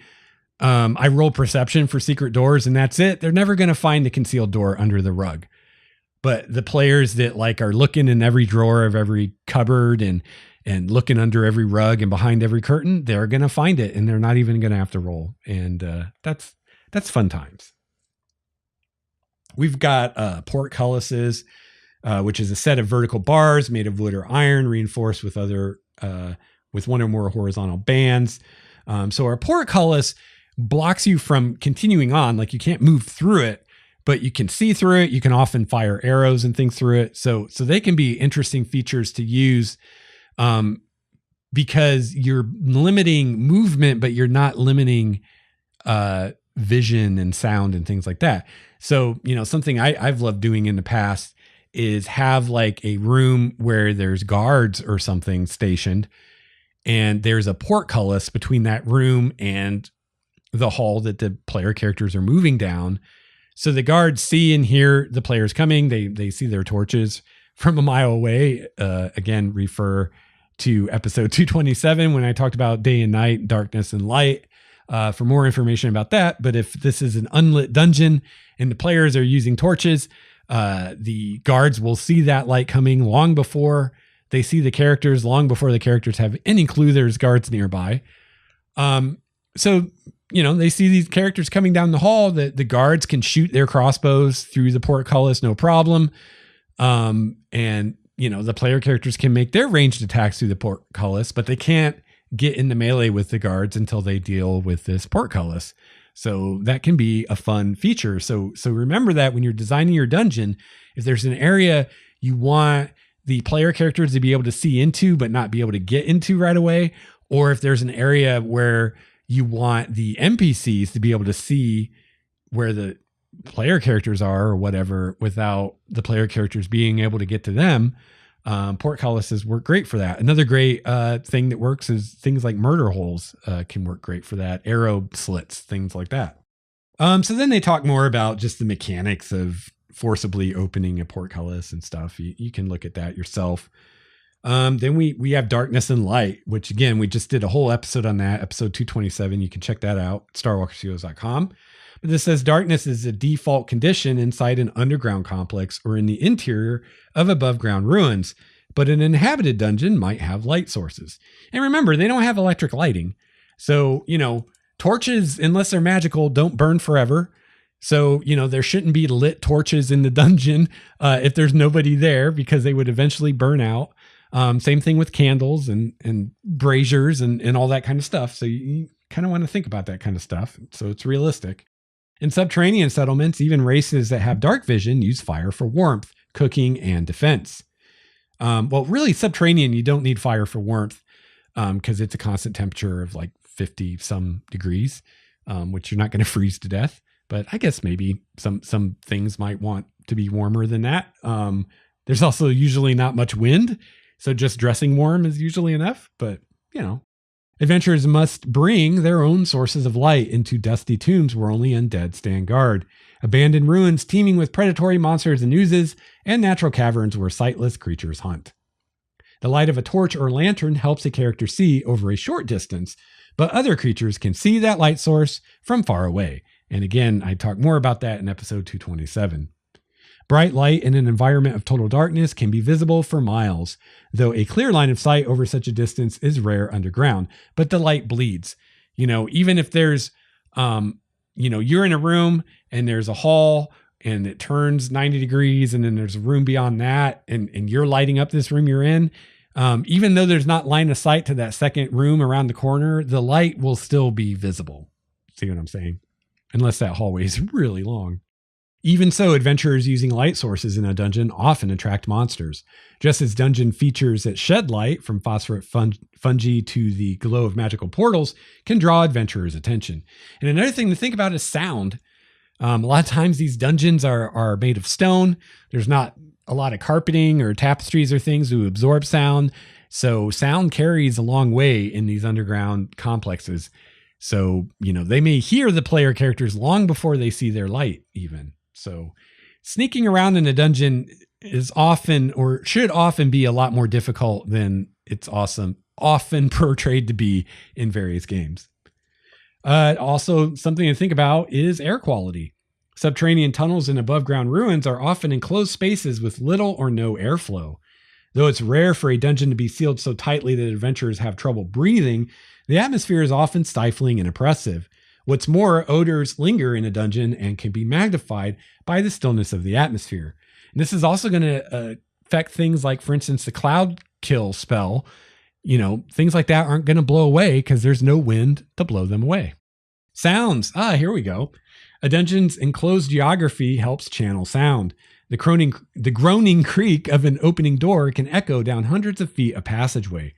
I roll perception for secret doors and that's it, they're never going to find the concealed door under the rug. But the players that are looking in every drawer of every cupboard and looking under every rug and behind every curtain, they're going to find it and they're not even going to have to roll. And that's fun times. We've got portcullises, which is a set of vertical bars made of wood or iron, reinforced with one or more horizontal bands. So our portcullis blocks you from continuing on. Like you can't move through it, but you can see through it. You can often fire arrows and things through it. So they can be interesting features to use, because you're limiting movement, but you're not limiting vision and sound and things like that. So, something I've loved doing in the past is have a room where there's guards or something stationed, and there's a portcullis between that room and the hall that the player characters are moving down. So the guards see and hear the players coming. They see their torches from a mile away. Again, refer to episode 227 when I talked about day and night, darkness and light, for more information about that. But if this is an unlit dungeon and the players are using torches, the guards will see that light coming long before they see the characters, long before the characters have any clue there's guards nearby. So, they see these characters coming down the hall. The guards can shoot their crossbows through the portcullis, no problem. And the player characters can make their ranged attacks through the portcullis, but they can't get in the melee with the guards until they deal with this portcullis. So that can be a fun feature. So remember that when you're designing your dungeon, if there's an area you want the player characters to be able to see into, but not be able to get into right away, or if there's an area where you want the NPCs to be able to see where the player characters are or whatever, without the player characters being able to get to them, portcullises work great for that. Another great thing that works is things like murder holes can work great for that. Arrow slits, things like that. So then they talk more about just the mechanics of forcibly opening a portcullis and stuff. You can look at that yourself. Then we have darkness and light, which again, we just did a whole episode on that, episode 227. You can check that out, starwalkerstudios.com. But this says darkness is a default condition inside an underground complex or in the interior of above ground ruins, but an inhabited dungeon might have light sources. And remember, they don't have electric lighting. So, torches, unless they're magical, don't burn forever. So, there shouldn't be lit torches in the dungeon if there's nobody there, because they would eventually burn out. Same thing with candles and braziers and all that kind of stuff. So you kind of want to think about that kind of stuff. So it's realistic. In subterranean settlements, even races that have dark vision use fire for warmth, cooking, and defense. Well, really, subterranean, you don't need fire for warmth because it's a constant temperature of 50 some degrees, which you're not going to freeze to death. But I guess maybe some things might want to be warmer than that. There's also usually not much wind, so just dressing warm is usually enough, but adventurers must bring their own sources of light into dusty tombs where only undead stand guard, abandoned ruins teeming with predatory monsters and oozes, and natural caverns where sightless creatures hunt. The light of a torch or lantern helps a character see over a short distance, but other creatures can see that light source from far away. And again, I talk more about that in episode 227. Bright light in an environment of total darkness can be visible for miles, though a clear line of sight over such a distance is rare underground, but the light bleeds. Even if there's, you're in a room and there's a hall and it turns 90 degrees and then there's a room beyond that and you're lighting up this room you're in, even though there's not line of sight to that second room around the corner, the light will still be visible. See what I'm saying? Unless that hallway is really long. Even so, adventurers using light sources in a dungeon often attract monsters. Just as dungeon features that shed light, from phosphorate fungi to the glow of magical portals, can draw adventurers' attention. And another thing to think about is sound. A lot of times these dungeons are made of stone. There's not a lot of carpeting or tapestries or things to absorb sound. So sound carries a long way in these underground complexes. So, they may hear the player characters long before they see their light even. So sneaking around in a dungeon is often, or should often, be a lot more difficult than it's often portrayed to be in various games. Also, something to think about is air quality. Subterranean tunnels and above ground ruins are often enclosed spaces with little or no airflow. Though it's rare for a dungeon to be sealed so tightly that adventurers have trouble breathing, the atmosphere is often stifling and oppressive. What's more, odors linger in a dungeon and can be magnified by the stillness of the atmosphere. And this is also going to affect things like, for instance, the cloud kill spell. Things like that aren't going to blow away because there's no wind to blow them away. Sounds. Here we go. A dungeon's enclosed geography helps channel sound. The groaning creak of an opening door can echo down hundreds of feet of passageway.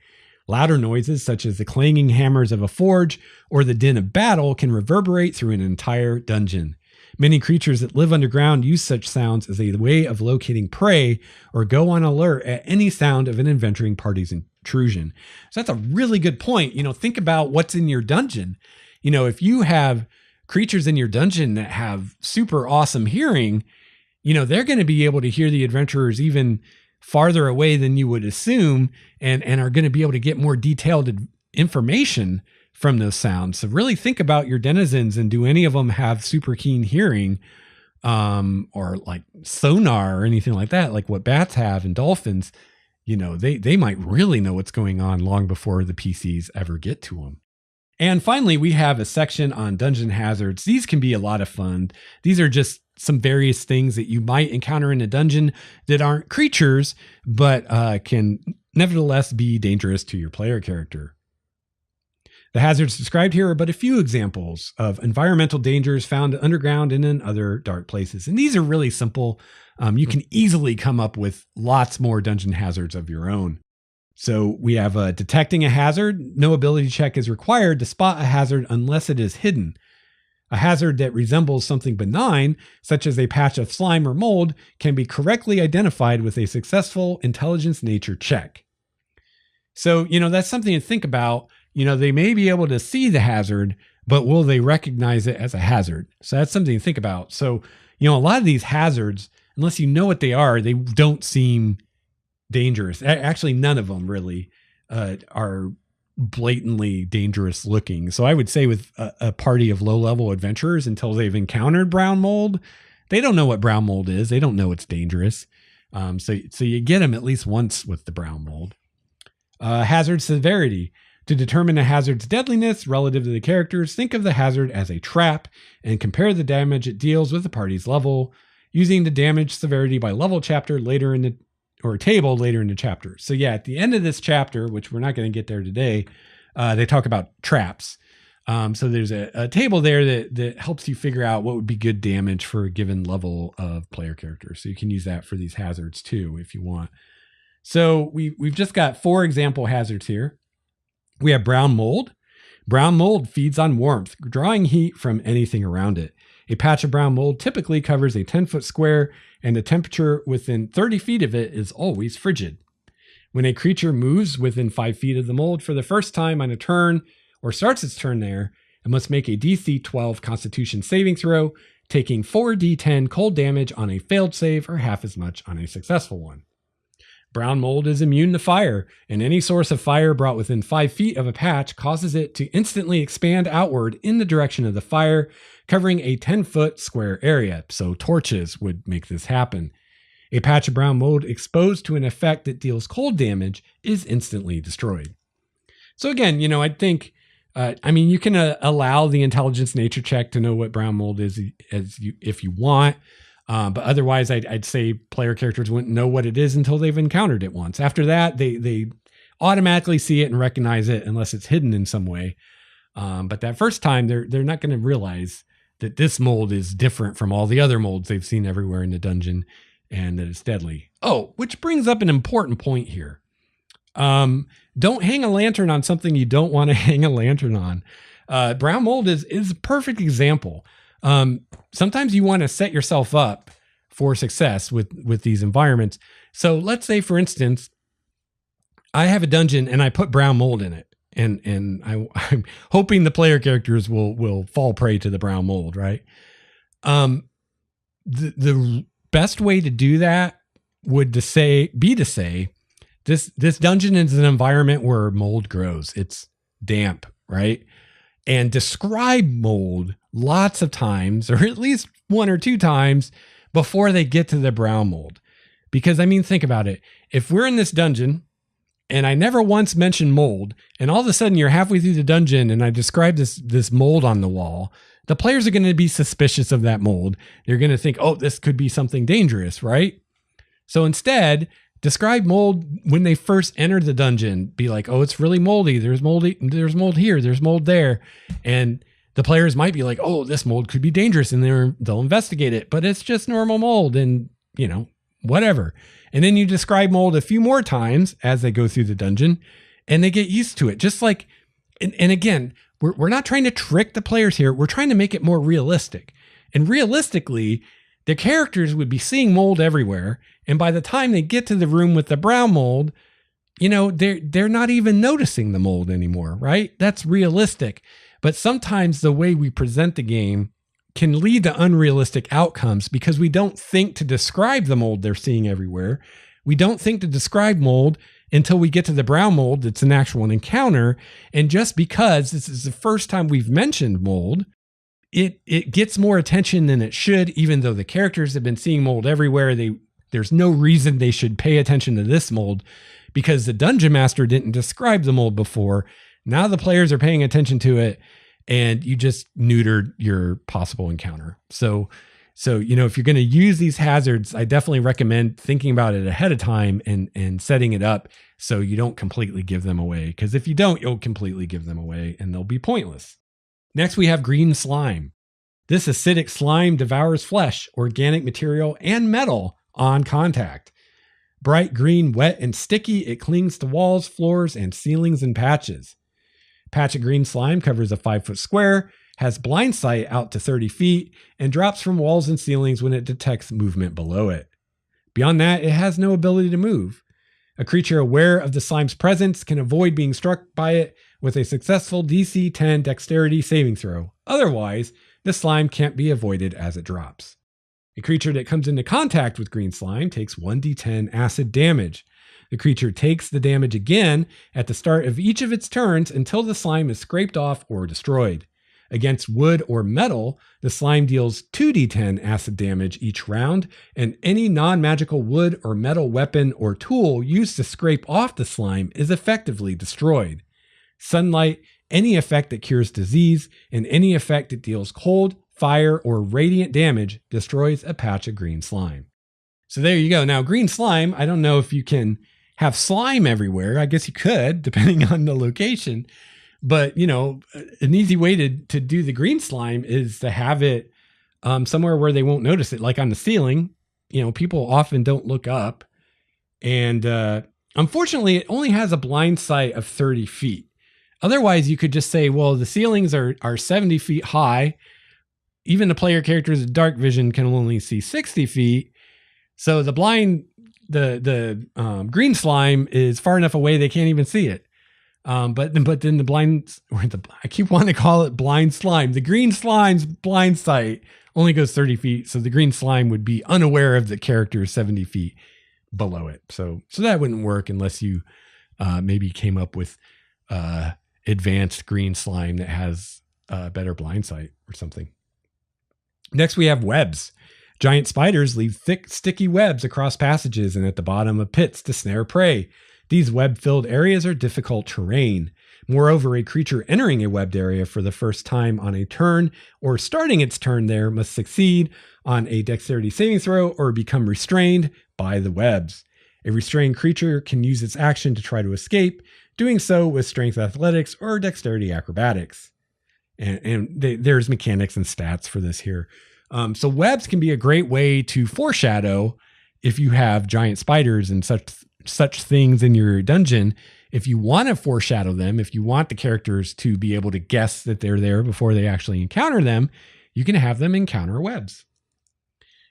Louder noises, such as the clanging hammers of a forge or the din of battle, can reverberate through an entire dungeon. Many creatures that live underground use such sounds as a way of locating prey or go on alert at any sound of an adventuring party's intrusion. So that's a really good point. Think about what's in your dungeon. If you have creatures in your dungeon that have super awesome hearing, they're going to be able to hear the adventurers even farther away than you would assume, and are going to be able to get more detailed information from those sounds. So really think about your denizens, and do any of them have super keen hearing, or like sonar or anything like that, like what bats have and dolphins? They might really know what's going on long before the PCs ever get to them. And finally, we have a section on dungeon hazards. These can be a lot of fun. These are just some various things that you might encounter in a dungeon that aren't creatures, but can nevertheless be dangerous to your player character. The hazards described here are but a few examples of environmental dangers found underground and in other dark places. And these are really simple. You can easily come up with lots more dungeon hazards of your own. So we have detecting a hazard. No ability check is required to spot a hazard unless it is hidden. A hazard that resembles something benign, such as a patch of slime or mold, can be correctly identified with a successful intelligence nature check. So, that's something to think about. They may be able to see the hazard, but will they recognize it as a hazard? So that's something to think about. So, a lot of these hazards, unless you know what they are, they don't seem dangerous. Actually, none of them really are blatantly dangerous looking. So I would say with a party of low-level adventurers, until they've encountered brown mold, they don't know what brown mold is. They don't know it's dangerous. So you get them at least once with the brown mold. Hazard severity. To determine a hazard's deadliness relative to the characters, think of the hazard as a trap and compare the damage it deals with the party's level, using the damage severity by level chapter later in the table later in the chapter. So yeah, at the end of this chapter, which we're not going to get there today, they talk about traps. So there's a table there that helps you figure out what would be good damage for a given level of player character. So you can use that for these hazards too, if you want. So we've just got 4 example hazards here. We have brown mold. Brown mold feeds on warmth, drawing heat from anything around it. A patch of brown mold typically covers a 10-foot square, and the temperature within 30 feet of it is always frigid. When a creature moves within 5 feet of the mold for the first time on a turn or starts its turn there, it must make a DC 12 Constitution saving throw, taking 4d10 cold damage on a failed save or half as much on a successful one. Brown mold is immune to fire, and any source of fire brought within 5 feet of a patch causes it to instantly expand outward in the direction of the fire, covering a 10-foot square area, so torches would make this happen. A patch of brown mold exposed to an effect that deals cold damage is instantly destroyed. So again, I think, you can allow the intelligence nature check to know what brown mold is if you want. But otherwise, I'd say player characters wouldn't know what it is until they've encountered it once. After that, they automatically see it and recognize it unless it's hidden in some way. But that first time, they're not going to realize that this mold is different from all the other molds they've seen everywhere in the dungeon and that it's deadly. Oh, which brings up an important point here. Don't hang a lantern on something you don't want to hang a lantern on. Brown mold is a perfect example. Sometimes you want to set yourself up for success with these environments. So let's say, for instance, I have a dungeon and I put brown mold in it, and I'm hoping the player characters will fall prey to the brown mold, right? The best way to do that would be to say this dungeon is an environment where mold grows. It's damp, right? And describe mold lots of times, or at least 1 or 2 times before they get to the brown mold. Because think about it. If we're in this dungeon and I never once mentioned mold, and all of a sudden you're halfway through the dungeon and I describe this mold on the wall, the players are going to be suspicious of that mold. They're going to think, oh, this could be something dangerous, right? So instead, describe mold when they first enter the dungeon. Be like, oh, it's really moldy. There's mold here. There's mold there. And the players might be like, oh, this mold could be dangerous. And they'll investigate it, but it's just normal mold and, whatever. And then you describe mold a few more times as they go through the dungeon and they get used to it. Just like, and again, we're not trying to trick the players here. We're trying to make it more realistic. And realistically, the characters would be seeing mold everywhere. And by the time they get to the room with the brown mold, they're not even noticing the mold anymore, right? That's realistic. But sometimes the way we present the game can lead to unrealistic outcomes because we don't think to describe the mold they're seeing everywhere. We don't think to describe mold until we get to the brown mold that's an actual encounter. And just because this is the first time we've mentioned mold, it gets more attention than it should, even though the characters have been seeing mold everywhere. There's no reason they should pay attention to this mold because the dungeon master didn't describe the mold before. Now the players are paying attention to it and you just neutered your possible encounter. So if you're going to use these hazards, I definitely recommend thinking about it ahead of time and setting it up so you don't completely give them away. Because if you don't, you'll completely give them away and they'll be pointless. Next, we have green slime. This acidic slime devours flesh, organic material, and metal on contact. Bright green, wet, and sticky, it clings to walls, floors, and ceilings and patches. Patch of green slime covers a 5-foot square, has blind sight out to 30 feet, and drops from walls and ceilings when it detects movement below it. Beyond that, it has no ability to move. A creature aware of the slime's presence can avoid being struck by it with a successful DC 10 dexterity saving throw. Otherwise, the slime can't be avoided as it drops. A creature that comes into contact with green slime takes 1d10 acid damage. The creature takes the damage again at the start of each of its turns until the slime is scraped off or destroyed. Against wood or metal, the slime deals 2d10 acid damage each round, and any non-magical wood or metal weapon or tool used to scrape off the slime is effectively destroyed. Sunlight, any effect that cures disease, and any effect that deals cold, fire, or radiant damage destroys a patch of green slime. So there you go. Now, green slime, I don't know if you can have slime everywhere. I guess you could, depending on the location. But, an easy way to do the green slime is to have it somewhere where they won't notice it, like on the ceiling. People often don't look up. And unfortunately, it only has a blind sight of 30 feet. Otherwise, you could just say, well, the ceilings are 70 feet high. even the player characters with dark vision can only see 60 feet. So the green slime is far enough away they can't even see it. But then I keep wanting to call it blind slime. The green slime's blind sight only goes 30 feet. So the green slime would be unaware of the character 70 feet below it. So that wouldn't work unless you maybe came up with advanced green slime that has better blind sight or something. Next, we have webs. Giant spiders leave thick, sticky webs across passages and at the bottom of pits to snare prey. These web-filled areas are difficult terrain. Moreover, a creature entering a webbed area for the first time on a turn or starting its turn there must succeed on a dexterity saving throw or become restrained by the webs. A restrained creature can use its action to try to escape, doing so with strength athletics or dexterity acrobatics. And there's mechanics and stats for this here. So webs can be a great way to foreshadow if you have giant spiders and such things in your dungeon. If you want to foreshadow them, if you want the characters to be able to guess that they're there before they actually encounter them, you can have them encounter webs.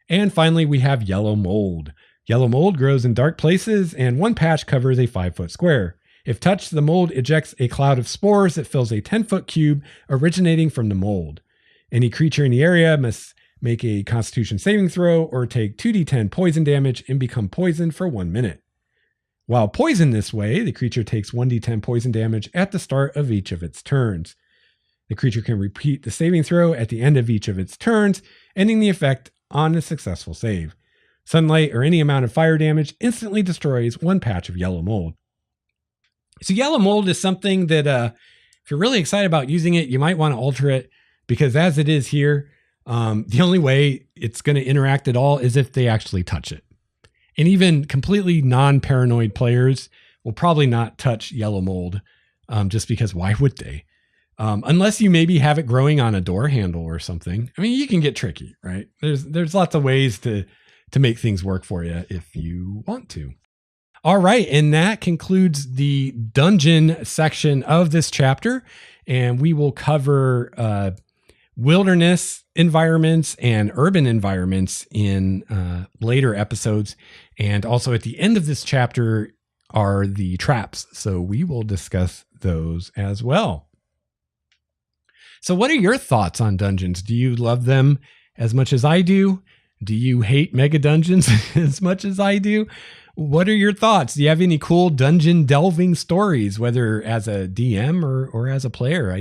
And finally, we have yellow mold. Yellow mold grows in dark places, and one patch covers a 5-foot square. If touched, the mold ejects a cloud of spores that fills a 10-foot cube originating from the mold. Any creature in the area must make a Constitution saving throw or take 2d10 poison damage and become poisoned for 1 minute. While poisoned this way, the creature takes 1d10 poison damage at the start of each of its turns. The creature can repeat the saving throw at the end of each of its turns, ending the effect on a successful save. Sunlight or any amount of fire damage instantly destroys one patch of yellow mold. So yellow mold is something that if you're really excited about using it, you might want to alter it, because as it is here, the only way it's going to interact at all is if they actually touch it. And even completely non-paranoid players will probably not touch yellow mold, just because why would they? Unless you maybe have it growing on a door handle or something. I mean, you can get tricky, right? There's lots of ways to make things work for you if you want to. All right, and that concludes the dungeon section of this chapter, and we will cover wilderness environments and urban environments in later episodes. And also at the end of this chapter are the traps. So we will discuss those as well. So what are your thoughts on dungeons? Do you love them as much as I do? Do you hate mega dungeons as much as I do? What are your thoughts? Do you have any cool dungeon delving stories, whether as a DM or as a player?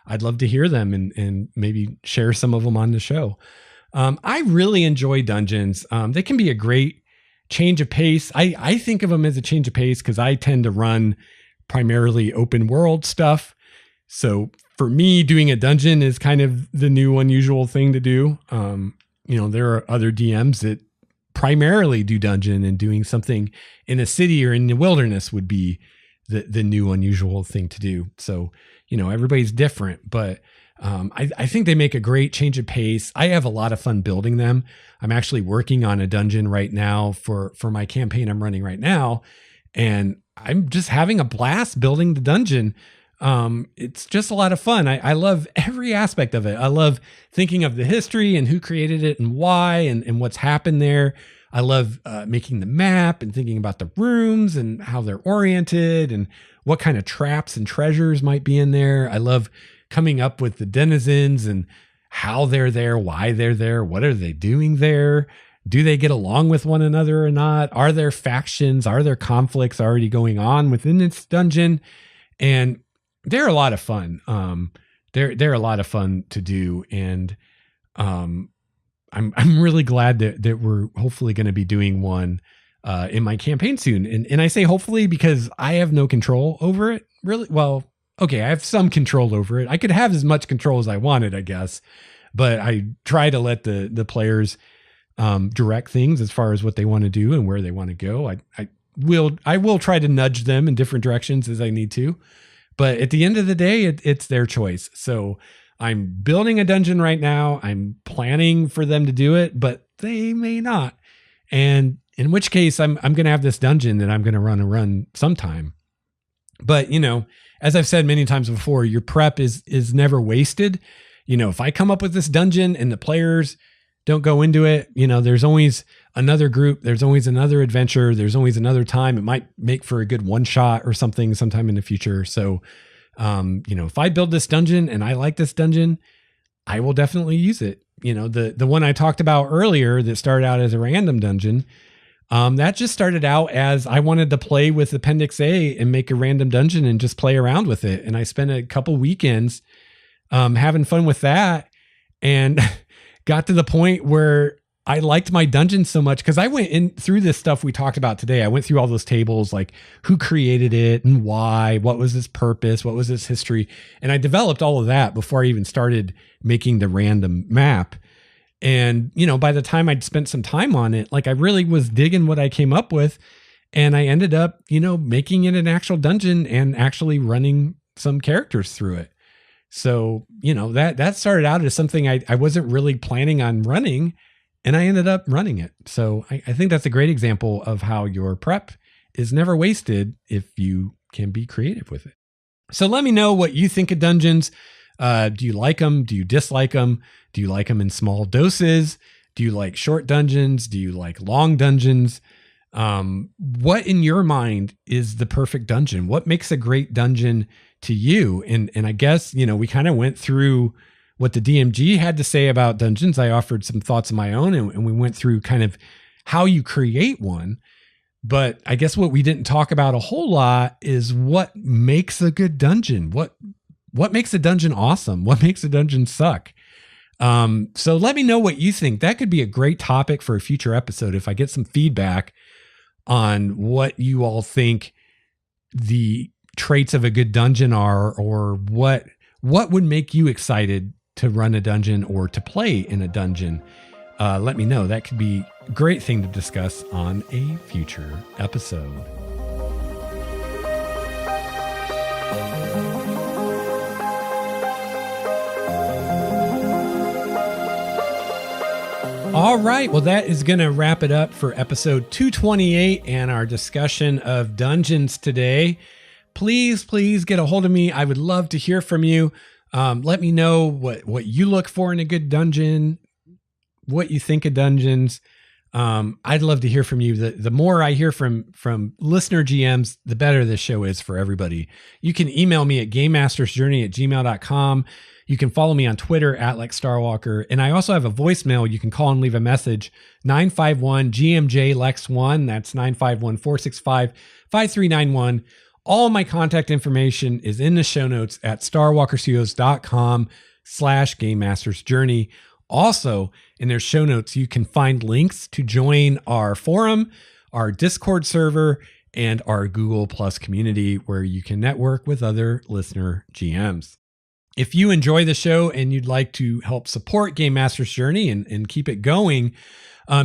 I'd love to hear them and maybe share some of them on the show. I really enjoy dungeons. They can be a great change of pace. I think of them as a change of pace because I tend to run primarily open world stuff. So for me, doing a dungeon is kind of the new unusual thing to do. There are other DMs that primarily do dungeon, and doing something in a city or in the wilderness would be the new unusual thing to do. So, everybody's different, but I think they make a great change of pace. I have a lot of fun building them. I'm actually working on a dungeon right now for my campaign I'm running right now, and I'm just having a blast building the dungeon. It's just a lot of fun. I love every aspect of it. I love thinking of the history and who created it and why and what's happened there. I love making the map and thinking about the rooms and how they're oriented and what kind of traps and treasures might be in there. I love coming up with the denizens and how they're there, why they're there, what are they doing there? Do they get along with one another or not? Are there factions? Are there conflicts already going on within this dungeon? And they're a lot of fun. They're a lot of fun to do. And I'm really glad that we're hopefully going to be doing one in my campaign soon. And I say hopefully because I have no control over it. Really? Well, okay, I have some control over it. I could have as much control as I wanted, I guess. But I try to let the players direct things as far as what they want to do and where they want to go. I will try to nudge them in different directions as I need to. But at the end of the day, it's their choice. So I'm building a dungeon right now. I'm planning for them to do it, but they may not. And in which case, I'm going to have this dungeon that I'm going to run sometime. But, as I've said many times before, your prep is never wasted. if I come up with this dungeon and the players don't go into it, there's always another group, there's always another adventure, there's always another time. It might make for a good one shot or something sometime in the future. So, if I build this dungeon and I like this dungeon, I will definitely use it. The one I talked about earlier that started out as a random dungeon, that just started out as I wanted to play with Appendix A and make a random dungeon and just play around with it. And I spent a couple weekends having fun with that, and got to the point where I liked my dungeon so much because I went in through this stuff we talked about today. I went through all those tables, like who created it and why, what was its purpose, what was its history. And I developed all of that before I even started making the random map. And, by the time I'd spent some time on it, like I really was digging what I came up with. And I ended up, making it an actual dungeon and actually running some characters through it. So, that started out as something I wasn't really planning on running, and I ended up running it. So I think that's a great example of how your prep is never wasted if you can be creative with it. So let me know what you think of dungeons. Do you like them? Do you dislike them? Do you like them in small doses? Do you like short dungeons? Do you like long dungeons? What in your mind is the perfect dungeon? What makes a great dungeon to you? And I guess, we kind of went through what the DMG had to say about dungeons. I offered some thoughts of my own, and we went through kind of how you create one. But I guess what we didn't talk about a whole lot is what makes a good dungeon. What makes a dungeon awesome? What makes a dungeon suck? So let me know what you think. That could be a great topic for a future episode if I get some feedback on what you all think the traits of a good dungeon are, or what would make you excited to run a dungeon or to play in a dungeon. Let me know. That could be a great thing to discuss on a future episode. All right. Well, that is going to wrap it up for episode 228 and our discussion of dungeons today. Please get a hold of me. I would love to hear from you. Let me know what you look for in a good dungeon, what you think of dungeons. I'd love to hear from you. The more I hear from listener GMs, the better this show is for everybody. You can email me at gamemastersjourney@gmail.com. You can follow me on Twitter @LexStarWalker. And I also have a voicemail. You can call and leave a message, 951-GMJ-LEX1. That's 951-465-5391. All my contact information is in the show notes at starwalkerstudios.com/GameMastersJourney. Also, in their show notes, you can find links to join our forum, our Discord server, and our Google Plus community where you can network with other listener GMs. If you enjoy the show and you'd like to help support Game Master's Journey and keep it going,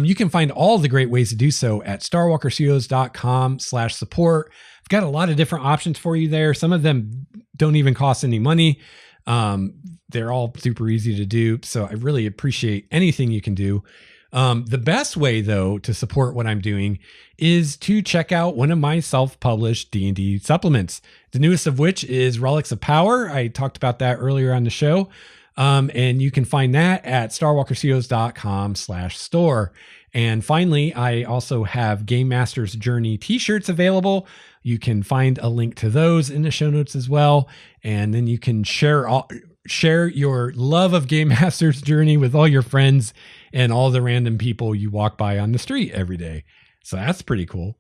you can find all the great ways to do so at starwalkerstudios.com/support. I've got a lot of different options for you there. Some of them don't even cost any money. They're all super easy to do. So I really appreciate anything you can do. The best way, though, to support what I'm doing is to check out one of my self-published D&D supplements, the newest of which is Relics of Power. I talked about that earlier on the show. And you can find that at starwalkerstudios.com/store. And finally, I also have Game Master's Journey t-shirts available. You can find a link to those in the show notes as well. And then you can share your love of Game Master's Journey with all your friends and all the random people you walk by on the street every day. So that's pretty cool.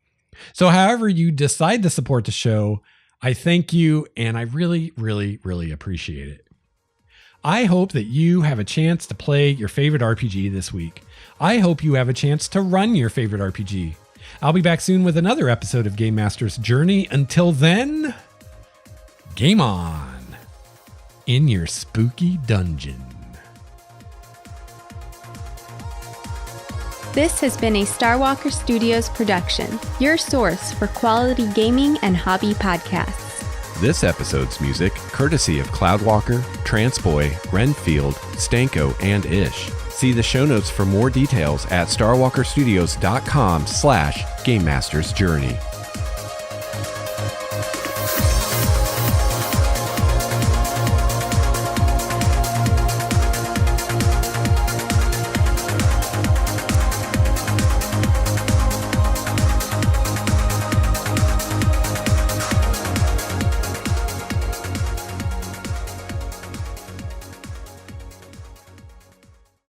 So however you decide to support the show, I thank you, and I really, really, really appreciate it. I hope that you have a chance to play your favorite RPG this week. I hope you have a chance to run your favorite RPG. I'll be back soon with another episode of Game Master's Journey. Until then, game on in your spooky dungeon. This has been a Starwalker Studios production, your source for quality gaming and hobby podcasts. This episode's music, courtesy of Cloudwalker, Transboy, Renfield, Stanko, and Ish. See the show notes for more details at starwalkerstudios.com/GameMastersJourney.